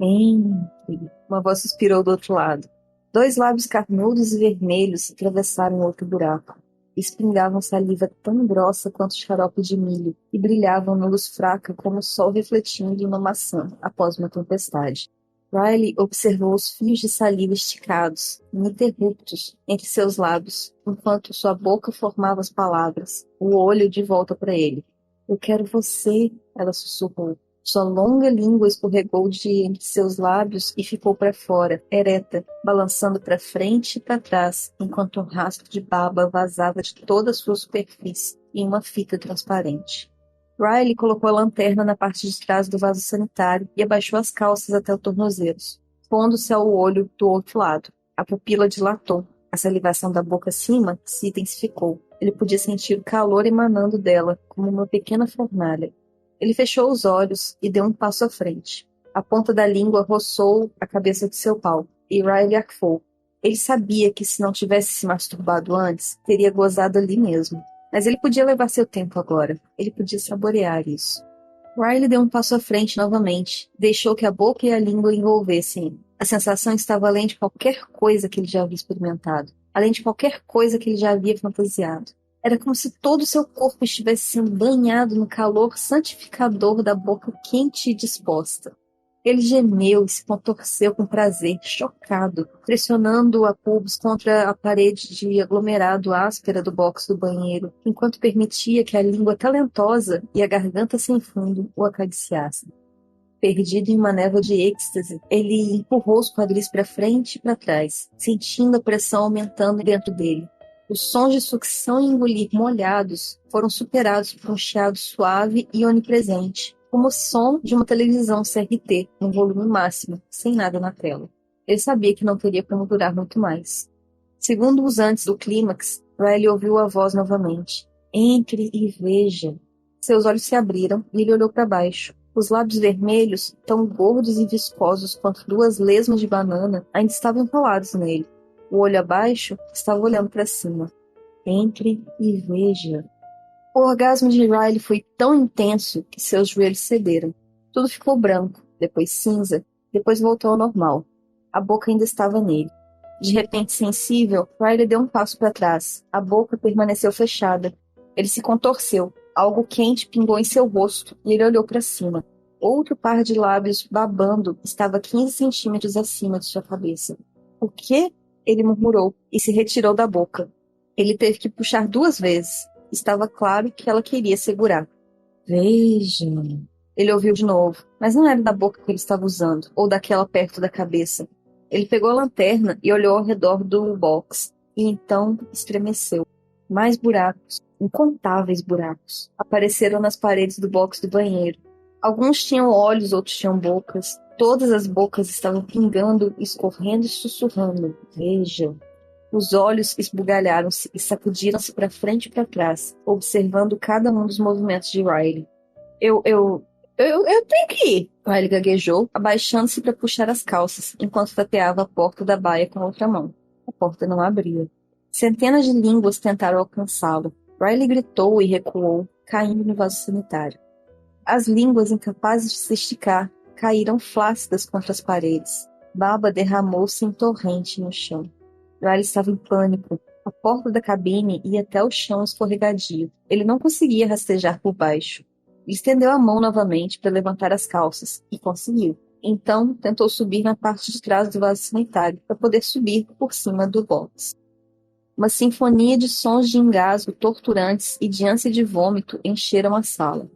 Entre. Uma voz suspirou do outro lado. Dois lábios carnudos e vermelhos atravessaram outro buraco. Espingavam saliva tão grossa quanto xarope de milho e brilhavam na luz fraca como o sol refletindo uma maçã após uma tempestade. Riley observou os fios de saliva esticados, ininterruptos, entre seus lábios, enquanto sua boca formava as palavras, o olho de volta para ele. Eu quero você, ela sussurrou. Sua longa língua escorregou de entre seus lábios e ficou para fora, ereta, balançando para frente e para trás, enquanto um rastro de baba vazava de toda a sua superfície em uma fita transparente. Riley colocou a lanterna na parte de trás do vaso sanitário e abaixou as calças até os tornozelos, pondo-se ao olho do outro lado. A pupila dilatou. A salivação da boca acima se intensificou. Ele podia sentir o calor emanando dela, como uma pequena fornalha. Ele fechou os olhos e deu um passo à frente. A ponta da língua roçou a cabeça de seu pau, e Riley arfou. Ele sabia que se não tivesse se masturbado antes, teria gozado ali mesmo. Mas ele podia levar seu tempo agora. Ele podia saborear isso. Riley deu um passo à frente novamente. Deixou que a boca e a língua envolvessem. A sensação estava além de qualquer coisa que ele já havia experimentado. Além de qualquer coisa que ele já havia fantasiado. Era como se todo o seu corpo estivesse sendo banhado no calor santificador da boca quente e disposta. Ele gemeu e se contorceu com prazer, chocado, pressionando a pubis contra a parede de aglomerado áspera do box do banheiro, enquanto permitia que a língua talentosa e a garganta sem fundo o acariciassem. Perdido em uma névoa de êxtase, ele empurrou os quadris para frente e para trás, sentindo a pressão aumentando dentro dele. Os sons de sucção e engolir molhados foram superados por um chiado suave e onipresente, como o som de uma televisão CRT no volume máximo, sem nada na tela. Ele sabia que não teria como durar muito mais. Segundos antes do clímax, Riley ouviu a voz novamente. Entre e veja. Seus olhos se abriram e ele olhou para baixo. Os lábios vermelhos, tão gordos e viscosos quanto duas lesmas de banana, ainda estavam empolados nele. O olho abaixo estava olhando para cima. Entre e veja. O orgasmo de Riley foi tão intenso que seus joelhos cederam. Tudo ficou branco, depois cinza, depois voltou ao normal. A boca ainda estava nele. De repente sensível, Riley deu um passo para trás. A boca permaneceu fechada. Ele se contorceu. Algo quente pingou em seu rosto e ele olhou para cima. Outro par de lábios babando estava 15 centímetros acima de sua cabeça. O quê? Ele murmurou e se retirou da boca. Ele teve que puxar 2 vezes. Estava claro que ela queria segurar. Veja. Ele ouviu de novo, mas não era da boca que ele estava usando, ou daquela perto da cabeça. Ele pegou a lanterna e olhou ao redor do box, e então estremeceu. Mais buracos, incontáveis buracos, apareceram nas paredes do box do banheiro. Alguns tinham olhos, outros tinham bocas. Todas as bocas estavam pingando, escorrendo e sussurrando. Veja. Os olhos esbugalharam-se e sacudiram-se para frente e para trás, observando cada um dos movimentos de Riley. Eu tenho que ir, Riley gaguejou, abaixando-se para puxar as calças, enquanto tateava a porta da baia com a outra mão. A porta não abria. Centenas de línguas tentaram alcançá-lo. Riley gritou e recuou, caindo no vaso sanitário. As línguas, incapazes de se esticar, caíram flácidas contra as paredes. Baba derramou-se em torrente no chão. Riley estava em pânico. A porta da cabine ia até o chão escorregadio. Ele não conseguia rastejar por baixo. Ele estendeu a mão novamente para levantar as calças, e conseguiu. Então, tentou subir na parte de trás do vaso sanitário, para poder subir por cima do box. Uma sinfonia de sons de engasgo torturantes e de ânsia de vômito encheram a sala.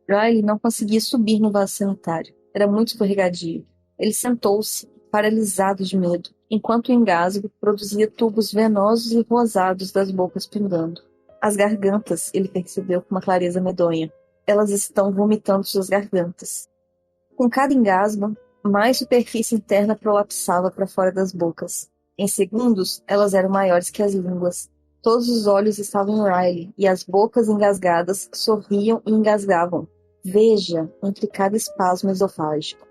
Riley não conseguia subir no vaso sanitário. Era muito escorregadio. Ele sentou-se, paralisado de medo, enquanto o engasgo produzia tubos venosos e rosados das bocas pingando. As gargantas, ele percebeu com uma clareza medonha. Elas estão vomitando suas gargantas. Com cada engasgo, mais superfície interna prolapsava para fora das bocas. Em segundos, elas eram maiores que as línguas. Todos os olhos estavam em Riley, e as bocas engasgadas sorriam e engasgavam. Veja, entre cada espasmo esofágico.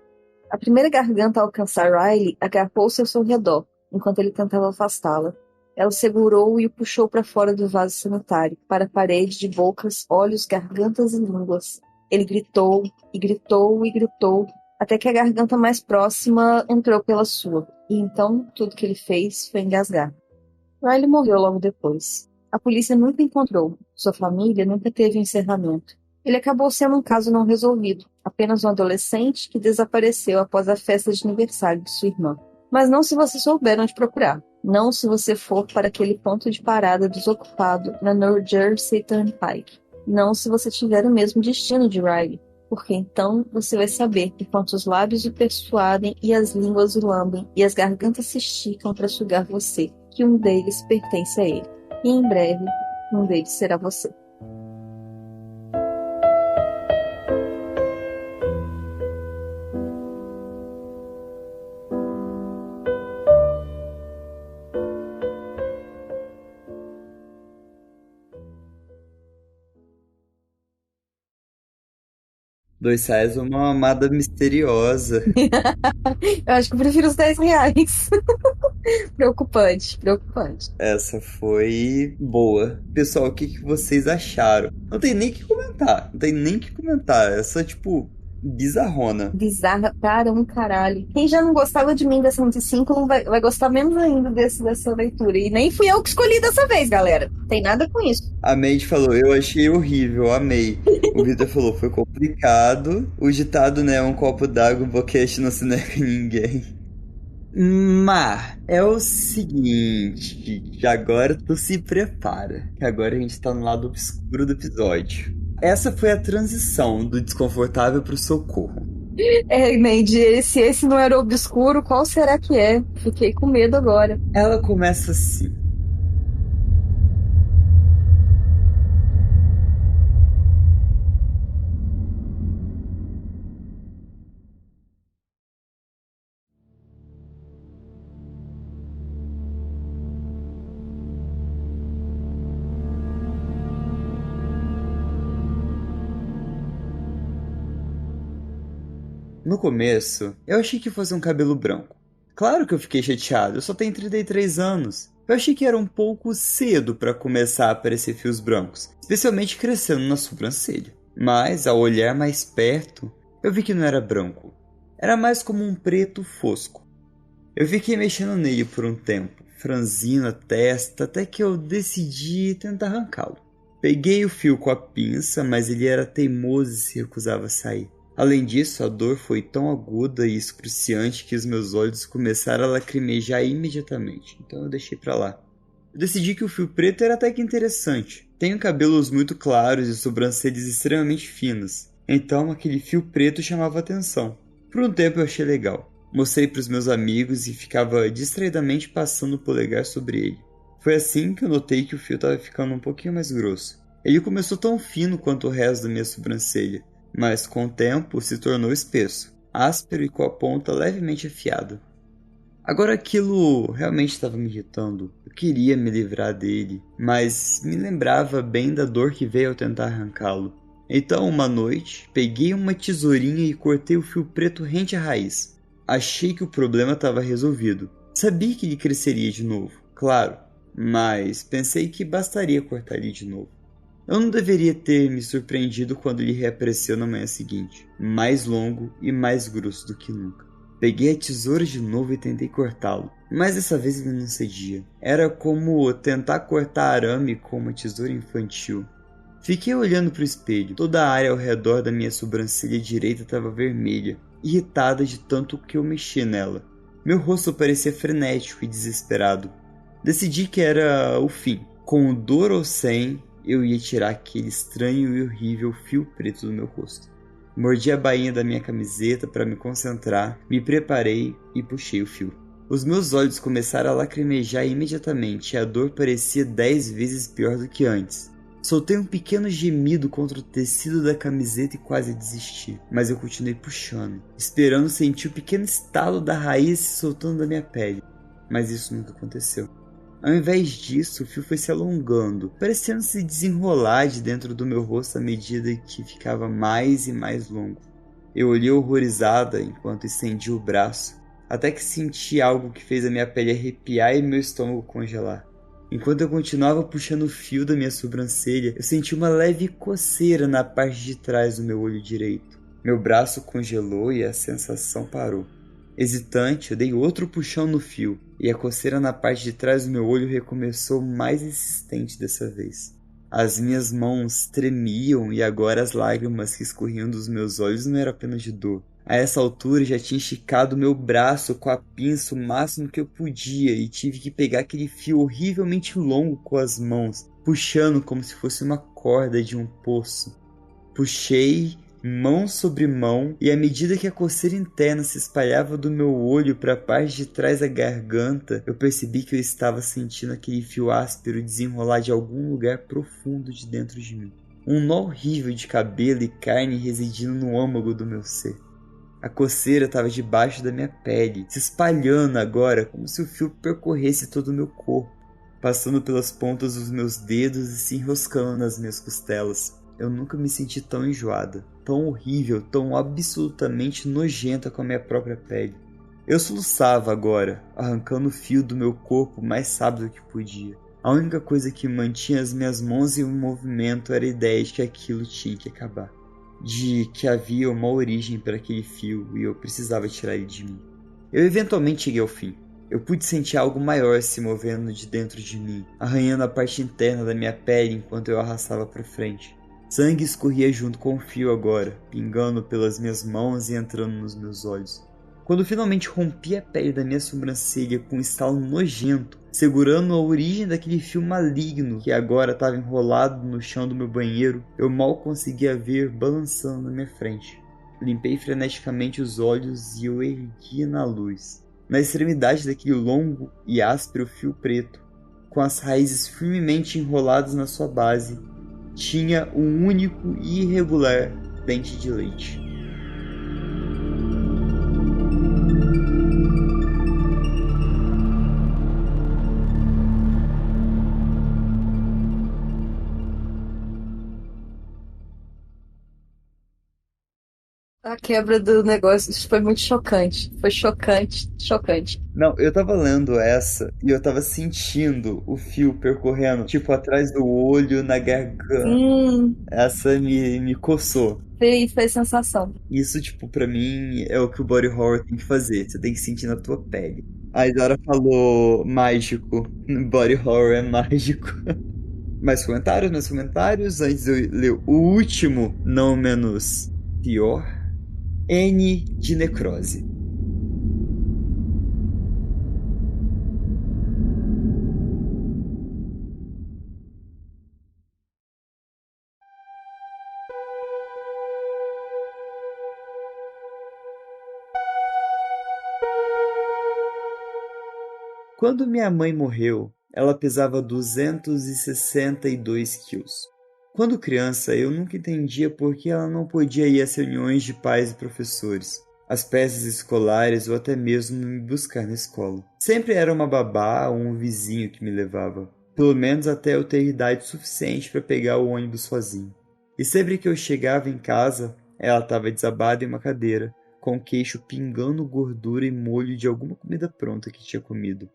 A primeira garganta a alcançar Riley agarrou-se ao seu redor, enquanto ele tentava afastá-la. Ela o segurou e o puxou para fora do vaso sanitário, para a parede de bocas, olhos, gargantas e línguas. Ele gritou, e gritou, e gritou, até que a garganta mais próxima entrou pela sua, e então tudo que ele fez foi engasgar. Riley morreu logo depois. A polícia nunca encontrou, sua família nunca teve um encerramento. Ele acabou sendo um caso não resolvido, apenas um adolescente que desapareceu após a festa de aniversário de sua irmã. Mas não se você souber onde procurar. Não se você for para aquele ponto de parada desocupado na New Jersey Turnpike. Não se você tiver o mesmo destino de Riley, porque então você vai saber que enquanto os lábios o persuadem e as línguas o lambem e as gargantas se esticam para sugar você, que um deles pertence a ele. E em breve, um deles será você. R$ 2, uma amada misteriosa. Eu acho que eu prefiro os R$ 10. Preocupante, preocupante. Essa foi boa. Pessoal, o que que vocês acharam? Não tem nem que comentar. Não tem nem que comentar. Essa, tipo, bizarrona. Bizarra para um caralho. Quem já não gostava de mim da 105 não vai gostar menos ainda dessa leitura. E nem fui eu que escolhi dessa vez, galera. Tem nada com isso. A Mandy falou, eu achei horrível, amei. O Victor falou, foi complicado. O ditado, né, um copo d'água, um boquete não se nega a ninguém. Mas é o seguinte, agora tu se prepara, que agora a gente tá no lado obscuro do episódio. Essa foi a transição do desconfortável pro socorro. Mandy, se esse não era obscuro, qual será que é? Fiquei com medo agora. Ela começa assim. No começo, eu achei que fosse um cabelo branco. Claro que eu fiquei chateado, eu só tenho 33 anos. Eu achei que era um pouco cedo para começar a aparecer fios brancos, especialmente crescendo na sobrancelha. Mas, ao olhar mais perto, eu vi que não era branco. Era mais como um preto fosco. Eu fiquei mexendo nele por um tempo, franzindo a testa, até que eu decidi tentar arrancá-lo. Peguei o fio com a pinça, mas ele era teimoso e se recusava a sair. Além disso, a dor foi tão aguda e excruciante que os meus olhos começaram a lacrimejar imediatamente, então eu deixei pra lá. Eu decidi que o fio preto era até que interessante. Tenho cabelos muito claros e sobrancelhas extremamente finas, então aquele fio preto chamava atenção. Por um tempo eu achei legal. Mostrei pros meus amigos e ficava distraidamente passando o polegar sobre ele. Foi assim que eu notei que o fio estava ficando um pouquinho mais grosso. Ele começou tão fino quanto o resto da minha sobrancelha, mas com o tempo se tornou espesso, áspero e com a ponta levemente afiada. Agora aquilo realmente estava me irritando. Eu queria me livrar dele, mas me lembrava bem da dor que veio ao tentar arrancá-lo. Então, uma noite, peguei uma tesourinha e cortei o fio preto rente à raiz. Achei que o problema estava resolvido. Sabia que ele cresceria de novo, claro, mas pensei que bastaria cortar ele de novo. Eu não deveria ter me surpreendido quando ele reapareceu na manhã seguinte, mais longo e mais grosso do que nunca. Peguei a tesoura de novo e tentei cortá-lo, mas dessa vez ele não cedia. Era como tentar cortar arame com uma tesoura infantil. Fiquei olhando para o espelho. Toda a área ao redor da minha sobrancelha direita estava vermelha, irritada de tanto que eu mexi nela. Meu rosto parecia frenético e desesperado. Decidi que era o fim. Com dor ou sem, eu ia tirar aquele estranho e horrível fio preto do meu rosto. Mordi a bainha da minha camiseta para me concentrar, me preparei e puxei o fio. Os meus olhos começaram a lacrimejar imediatamente e a dor parecia 10 vezes pior do que antes. Soltei um pequeno gemido contra o tecido da camiseta e quase desisti, mas eu continuei puxando, esperando sentir o pequeno estalo da raiz se soltando da minha pele. Mas isso nunca aconteceu. Ao invés disso, o fio foi se alongando, parecendo se desenrolar de dentro do meu rosto à medida que ficava mais e mais longo. Eu olhei horrorizada enquanto estendi o braço, até que senti algo que fez a minha pele arrepiar e meu estômago congelar. Enquanto eu continuava puxando o fio da minha sobrancelha, eu senti uma leve coceira na parte de trás do meu olho direito. Meu braço congelou e a sensação parou. Hesitante, eu dei outro puxão no fio, e a coceira na parte de trás do meu olho recomeçou mais insistente dessa vez. As minhas mãos tremiam e agora as lágrimas que escorriam dos meus olhos não eram apenas de dor. A essa altura já tinha esticado meu braço com a pinça o máximo que eu podia e tive que pegar aquele fio horrivelmente longo com as mãos, puxando como se fosse uma corda de um poço. Puxei mão sobre mão, e à medida que a coceira interna se espalhava do meu olho para a parte de trás da garganta, eu percebi que eu estava sentindo aquele fio áspero desenrolar de algum lugar profundo de dentro de mim. Um nó horrível de cabelo e carne residindo no âmago do meu ser. A coceira estava debaixo da minha pele, se espalhando agora como se o fio percorresse todo o meu corpo, passando pelas pontas dos meus dedos e se enroscando nas minhas costelas. Eu nunca me senti tão enjoada, tão horrível, tão absolutamente nojenta com a minha própria pele. Eu soluçava agora, arrancando o fio do meu corpo o mais rápido que podia. A única coisa que mantinha as minhas mãos em movimento era a ideia de que aquilo tinha que acabar. De que havia uma origem para aquele fio e eu precisava tirar ele de mim. Eu eventualmente cheguei ao fim. Eu pude sentir algo maior se movendo de dentro de mim, arranhando a parte interna da minha pele enquanto eu arrastava para frente. Sangue escorria junto com o fio agora, pingando pelas minhas mãos e entrando nos meus olhos. Quando finalmente rompi a pele da minha sobrancelha com um estalo nojento, segurando a origem daquele fio maligno que agora estava enrolado no chão do meu banheiro, eu mal conseguia ver balançando na minha frente. Limpei freneticamente os olhos e eu ergui na luz. Na extremidade daquele longo e áspero fio preto, com as raízes firmemente enroladas na sua base, tinha um único e irregular dente de leite. A quebra do negócio isso foi muito chocante. Foi chocante, chocante. Não, eu tava lendo essa e eu tava sentindo o fio percorrendo, tipo, atrás do olho, na garganta. Sim, Essa me coçou. fez sensação. Isso, tipo, pra mim é o que o body horror tem que fazer. Você tem que sentir na tua pele. A Isara falou mágico. Body horror é mágico. Mais comentários, antes de eu ler o último, não menos pior. N de necrose. Quando minha mãe morreu, ela pesava 262 quilos. Quando criança, eu nunca entendia por que ela não podia ir às reuniões de pais e professores, às peças escolares ou até mesmo me buscar na escola. Sempre era uma babá ou um vizinho que me levava, pelo menos até eu ter idade suficiente para pegar o ônibus sozinho. E sempre que eu chegava em casa, ela estava desabada em uma cadeira, com o queixo pingando gordura e molho de alguma comida pronta que tinha comido.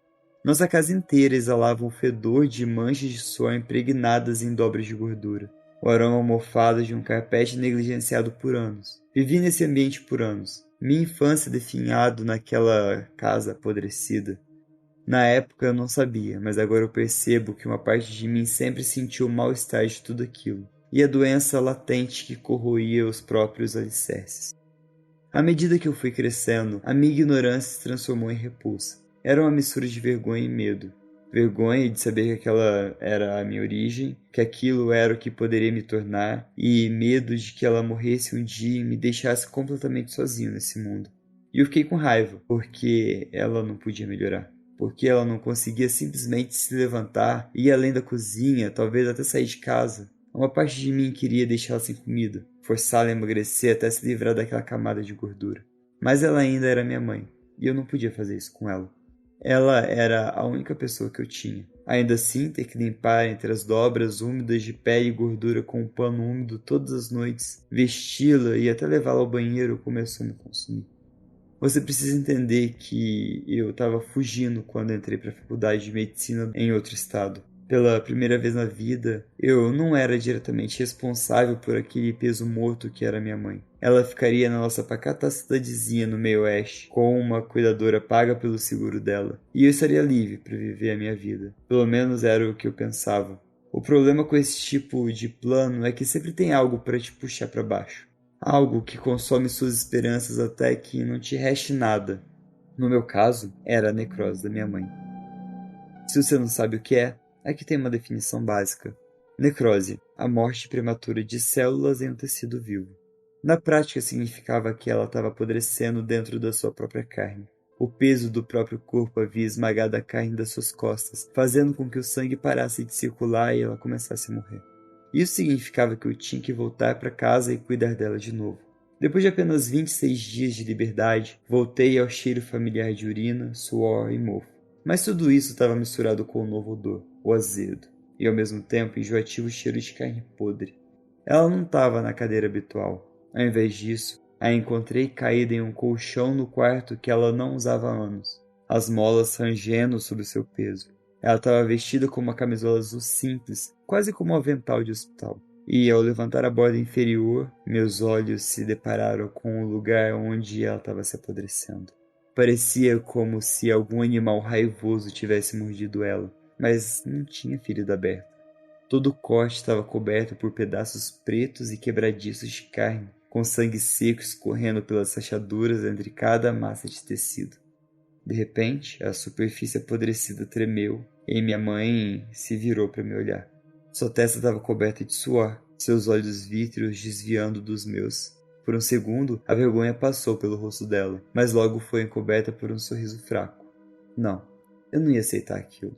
Nossa casa inteira exalava um fedor de manchas de suor impregnadas em dobras de gordura. O aroma mofado de um carpete negligenciado por anos. Vivi nesse ambiente por anos. Minha infância definhado naquela casa apodrecida. Na época eu não sabia, mas agora eu percebo que uma parte de mim sempre sentiu o mal-estar de tudo aquilo. E a doença latente que corroía os próprios alicerces. À medida que eu fui crescendo, a minha ignorância se transformou em repulsa. Era uma mistura de vergonha e medo. Vergonha de saber que aquela era a minha origem, que aquilo era o que poderia me tornar, e medo de que ela morresse um dia e me deixasse completamente sozinho nesse mundo. E eu fiquei com raiva, porque ela não podia melhorar. Porque ela não conseguia simplesmente se levantar, ir além da cozinha, talvez até sair de casa. Uma parte de mim queria deixá-la sem comida, forçá-la a emagrecer até se livrar daquela camada de gordura. Mas ela ainda era minha mãe, e eu não podia fazer isso com ela. Ela era a única pessoa que eu tinha. Ainda assim, ter que limpar entre as dobras úmidas de pele e gordura com um pano úmido todas as noites, vesti-la e até levá-la ao banheiro começou a me consumir. Você precisa entender que eu estava fugindo quando entrei para a faculdade de medicina em outro estado. Pela primeira vez na vida, eu não era diretamente responsável por aquele peso morto que era minha mãe. Ela ficaria na nossa pacata cidadezinha no meio-oeste, com uma cuidadora paga pelo seguro dela, e eu estaria livre para viver a minha vida. Pelo menos era o que eu pensava. O problema com esse tipo de plano é que sempre tem algo para te puxar para baixo. Algo que consome suas esperanças até que não te reste nada. No meu caso, era a necrose da minha mãe. Se você não sabe o que é, aqui tem uma definição básica. Necrose, a morte prematura de células em um tecido vivo. Na prática, significava que ela estava apodrecendo dentro da sua própria carne. O peso do próprio corpo havia esmagado a carne das suas costas, fazendo com que o sangue parasse de circular e ela começasse a morrer. Isso significava que eu tinha que voltar para casa e cuidar dela de novo. Depois de apenas 26 dias de liberdade, voltei ao cheiro familiar de urina, suor e mofo. Mas tudo isso estava misturado com um novo odor, o azedo, e ao mesmo tempo enjoativo cheiro de carne podre. Ela não estava na cadeira habitual. Ao invés disso, a encontrei caída em um colchão no quarto que ela não usava há anos, as molas rangendo sob seu peso. Ela estava vestida com uma camisola azul simples, quase como um avental de hospital. E ao levantar a borda inferior, meus olhos se depararam com o lugar onde ela estava se apodrecendo. Parecia como se algum animal raivoso tivesse mordido ela, mas não tinha ferida aberta. Todo o corte estava coberto por pedaços pretos e quebradiços de carne, com sangue seco escorrendo pelas rachaduras entre cada massa de tecido. De repente, a superfície apodrecida tremeu e minha mãe se virou para me olhar. Sua testa estava coberta de suor, seus olhos vítreos desviando dos meus. Por um segundo, a vergonha passou pelo rosto dela, mas logo foi encoberta por um sorriso fraco. Não, eu não ia aceitar aquilo.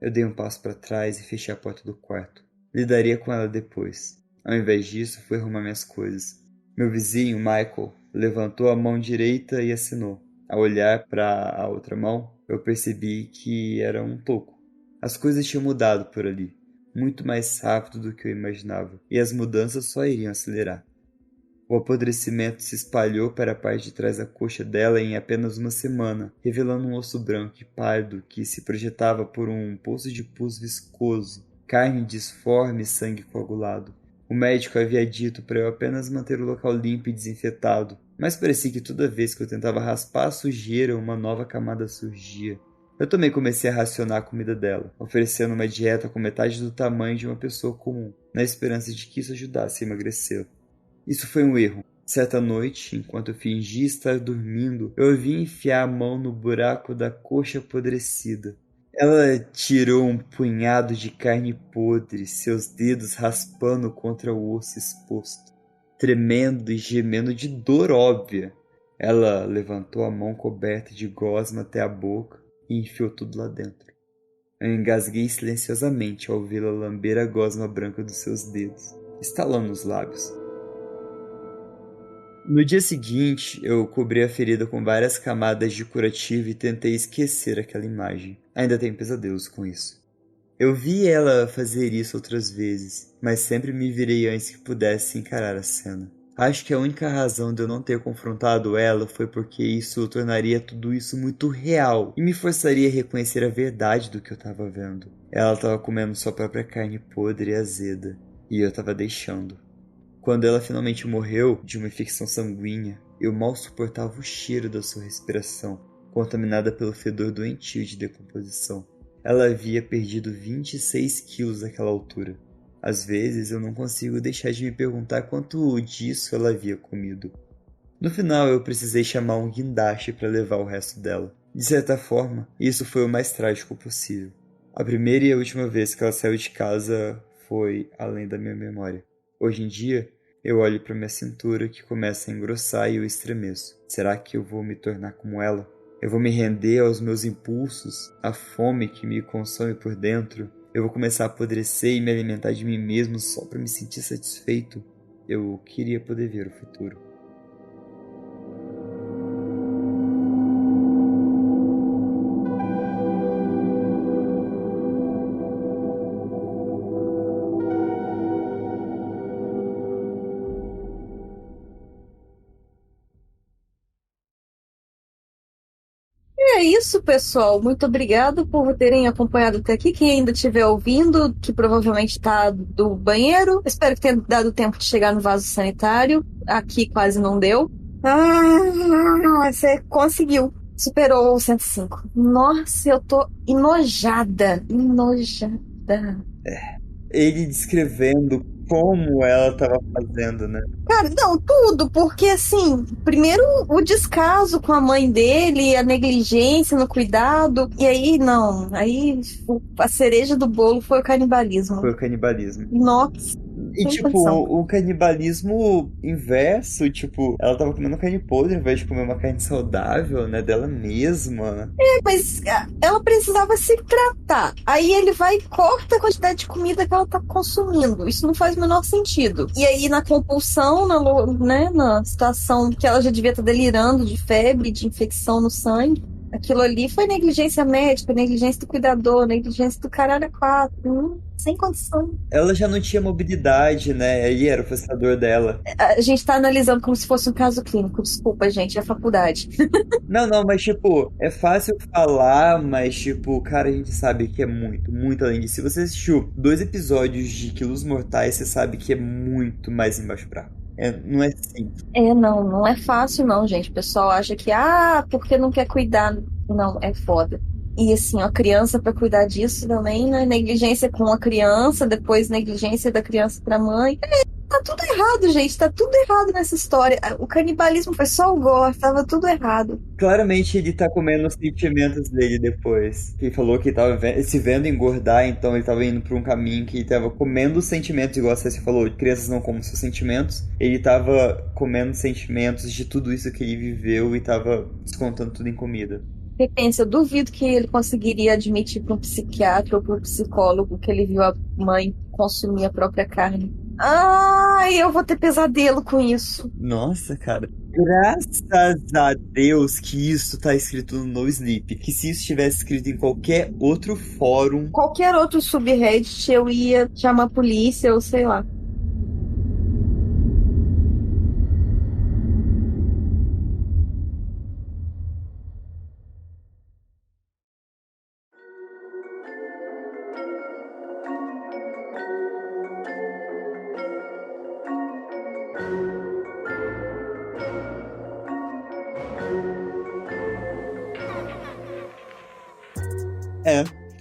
Eu dei um passo para trás e fechei a porta do quarto. Lidaria com ela depois. Ao invés disso, fui arrumar minhas coisas. Meu vizinho, Michael, levantou a mão direita e assinou. Ao olhar para a outra mão, eu percebi que era um toco. As coisas tinham mudado por ali, muito mais rápido do que eu imaginava, e as mudanças só iriam acelerar. O apodrecimento se espalhou para a parte de trás da coxa dela em apenas uma semana, revelando um osso branco e pálido que se projetava por um poço de pus viscoso, carne disforme e sangue coagulado. O médico havia dito para eu apenas manter o local limpo e desinfetado, mas parecia que toda vez que eu tentava raspar a sujeira, uma nova camada surgia. Eu também comecei a racionar a comida dela, oferecendo uma dieta com metade do tamanho de uma pessoa comum, na esperança de que isso ajudasse a emagrecer. Isso foi um erro. Certa noite, enquanto eu fingia estar dormindo, eu ouvi enfiar a mão no buraco da coxa apodrecida. Ela tirou um punhado de carne podre, seus dedos raspando contra o osso exposto, tremendo e gemendo de dor óbvia. Ela levantou a mão coberta de gosma até a boca e enfiou tudo lá dentro. Eu engasguei silenciosamente ao vê-la lamber a gosma branca dos seus dedos, estalando os lábios. No dia seguinte, eu cobri a ferida com várias camadas de curativo e tentei esquecer aquela imagem. Ainda tenho pesadelos com isso. Eu vi ela fazer isso outras vezes, mas sempre me virei antes que pudesse encarar a cena. Acho que a única razão de eu não ter confrontado ela foi porque isso tornaria tudo isso muito real e me forçaria a reconhecer a verdade do que eu estava vendo. Ela estava comendo sua própria carne podre e azeda, e eu estava deixando. Quando ela finalmente morreu de uma infecção sanguínea, eu mal suportava o cheiro da sua respiração, contaminada pelo fedor doentio de decomposição. Ela havia perdido 26 quilos àquela altura. Às vezes eu não consigo deixar de me perguntar quanto disso ela havia comido. No final eu precisei chamar um guindaste para levar o resto dela. De certa forma, isso foi o mais trágico possível. A primeira e a última vez que ela saiu de casa foi além da minha memória. Hoje em dia, eu olho para minha cintura que começa a engrossar e eu estremeço. Será que eu vou me tornar como ela? Eu vou me render aos meus impulsos, à fome que me consome por dentro? Eu vou começar a apodrecer e me alimentar de mim mesmo só para me sentir satisfeito? Eu queria poder ver o futuro. é isso, pessoal. Muito obrigado por terem acompanhado até aqui. Quem ainda estiver ouvindo, que provavelmente está do banheiro, espero que tenha dado tempo de chegar no vaso sanitário. Aqui quase não deu. Você conseguiu. Superou o 105. Nossa, eu tô enojada. Enojada. Ele descrevendo como ela tava fazendo, né? Cara, não, tudo, porque assim, primeiro o descaso com a mãe dele, a negligência no cuidado, e aí não, aí a cereja do bolo foi o canibalismo. Foi o canibalismo. Nossa, E, sem tipo, condição. o canibalismo inverso, tipo, ela tava comendo carne podre ao invés de comer uma carne saudável, né, dela mesma. Mas ela precisava se tratar. Aí ele vai e corta a quantidade de comida que ela tá consumindo. Isso não faz o menor sentido. E aí, na compulsão, na situação que ela já devia estar delirando de febre, de infecção no sangue, aquilo ali foi negligência médica, negligência do cuidador, negligência do caralho a quatro. Sem condição. Ela já não tinha mobilidade, né, aí era o frustrador dela. A gente tá analisando como se fosse um caso clínico. Desculpa, gente, é faculdade. Não, mas, tipo, é fácil falar, mas, tipo, cara, a gente sabe que é muito, muito além disso. Se você assistiu 2 episódios de Quilos Mortais, você sabe que é muito mais embaixo pra. Não é simples. Não é fácil não, gente. O pessoal acha que, porque não quer cuidar. Não, é foda. E assim, a criança para cuidar disso também, né? Negligência com a criança, depois negligência da criança para a mãe. Tá tudo errado, gente. Tá tudo errado nessa história. O canibalismo foi só o gore, tava tudo errado. Claramente ele tá comendo os sentimentos dele depois. Que ele falou que tava se vendo engordar, então ele tava indo por um caminho que ele tava comendo os sentimentos, igual você falou, crianças não comem seus sentimentos. Ele tava comendo sentimentos de tudo isso que ele viveu e tava descontando tudo em comida. Pensa, eu duvido que ele conseguiria admitir para um psiquiatra ou para um psicólogo que ele viu a mãe consumir a própria carne. Eu vou ter pesadelo com isso. Nossa, cara. Graças a Deus que isso tá escrito no No Sleep. Que se isso tivesse escrito em qualquer outro fórum. Qualquer outro subreddit eu ia chamar a polícia ou sei lá.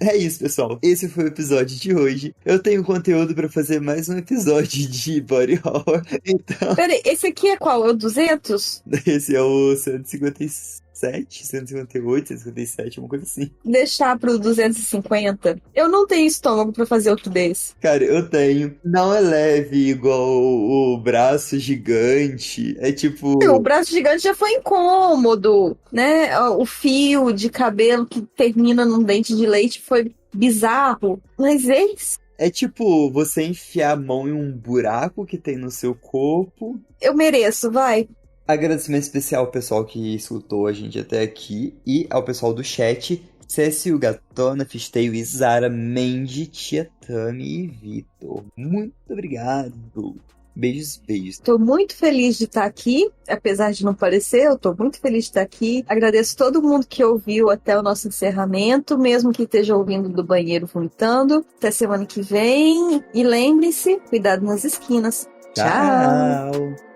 É isso, pessoal. Esse foi o episódio de hoje. Eu tenho conteúdo pra fazer mais um episódio de Body Horror. Então, Peraí, esse aqui é qual? É o 200? esse é o 157, 158, 157, uma coisa assim. Deixar pro 250? Eu não tenho estômago pra fazer outro desse. Cara, eu tenho. Não é leve igual o braço gigante. É tipo. O braço gigante já foi incômodo, né? O fio de cabelo que termina num dente de leite foi bizarro. Mas esse, É tipo você enfiar a mão em um buraco que tem no seu corpo. eu mereço, vai. Agradecimento especial ao pessoal que escutou a gente até aqui e ao pessoal do chat. Cécio, Gatona, Fisteio, Izara, Mandy, Tia Tami e Vitor. Muito obrigado. Beijos, beijos. Tô muito feliz de estar aqui, apesar de não parecer, eu tô muito feliz de estar aqui. Agradeço todo mundo que ouviu até o nosso encerramento, mesmo que esteja ouvindo do banheiro vomitando. Até semana que vem. E lembre-se, cuidado nas esquinas. Tchau! Tchau.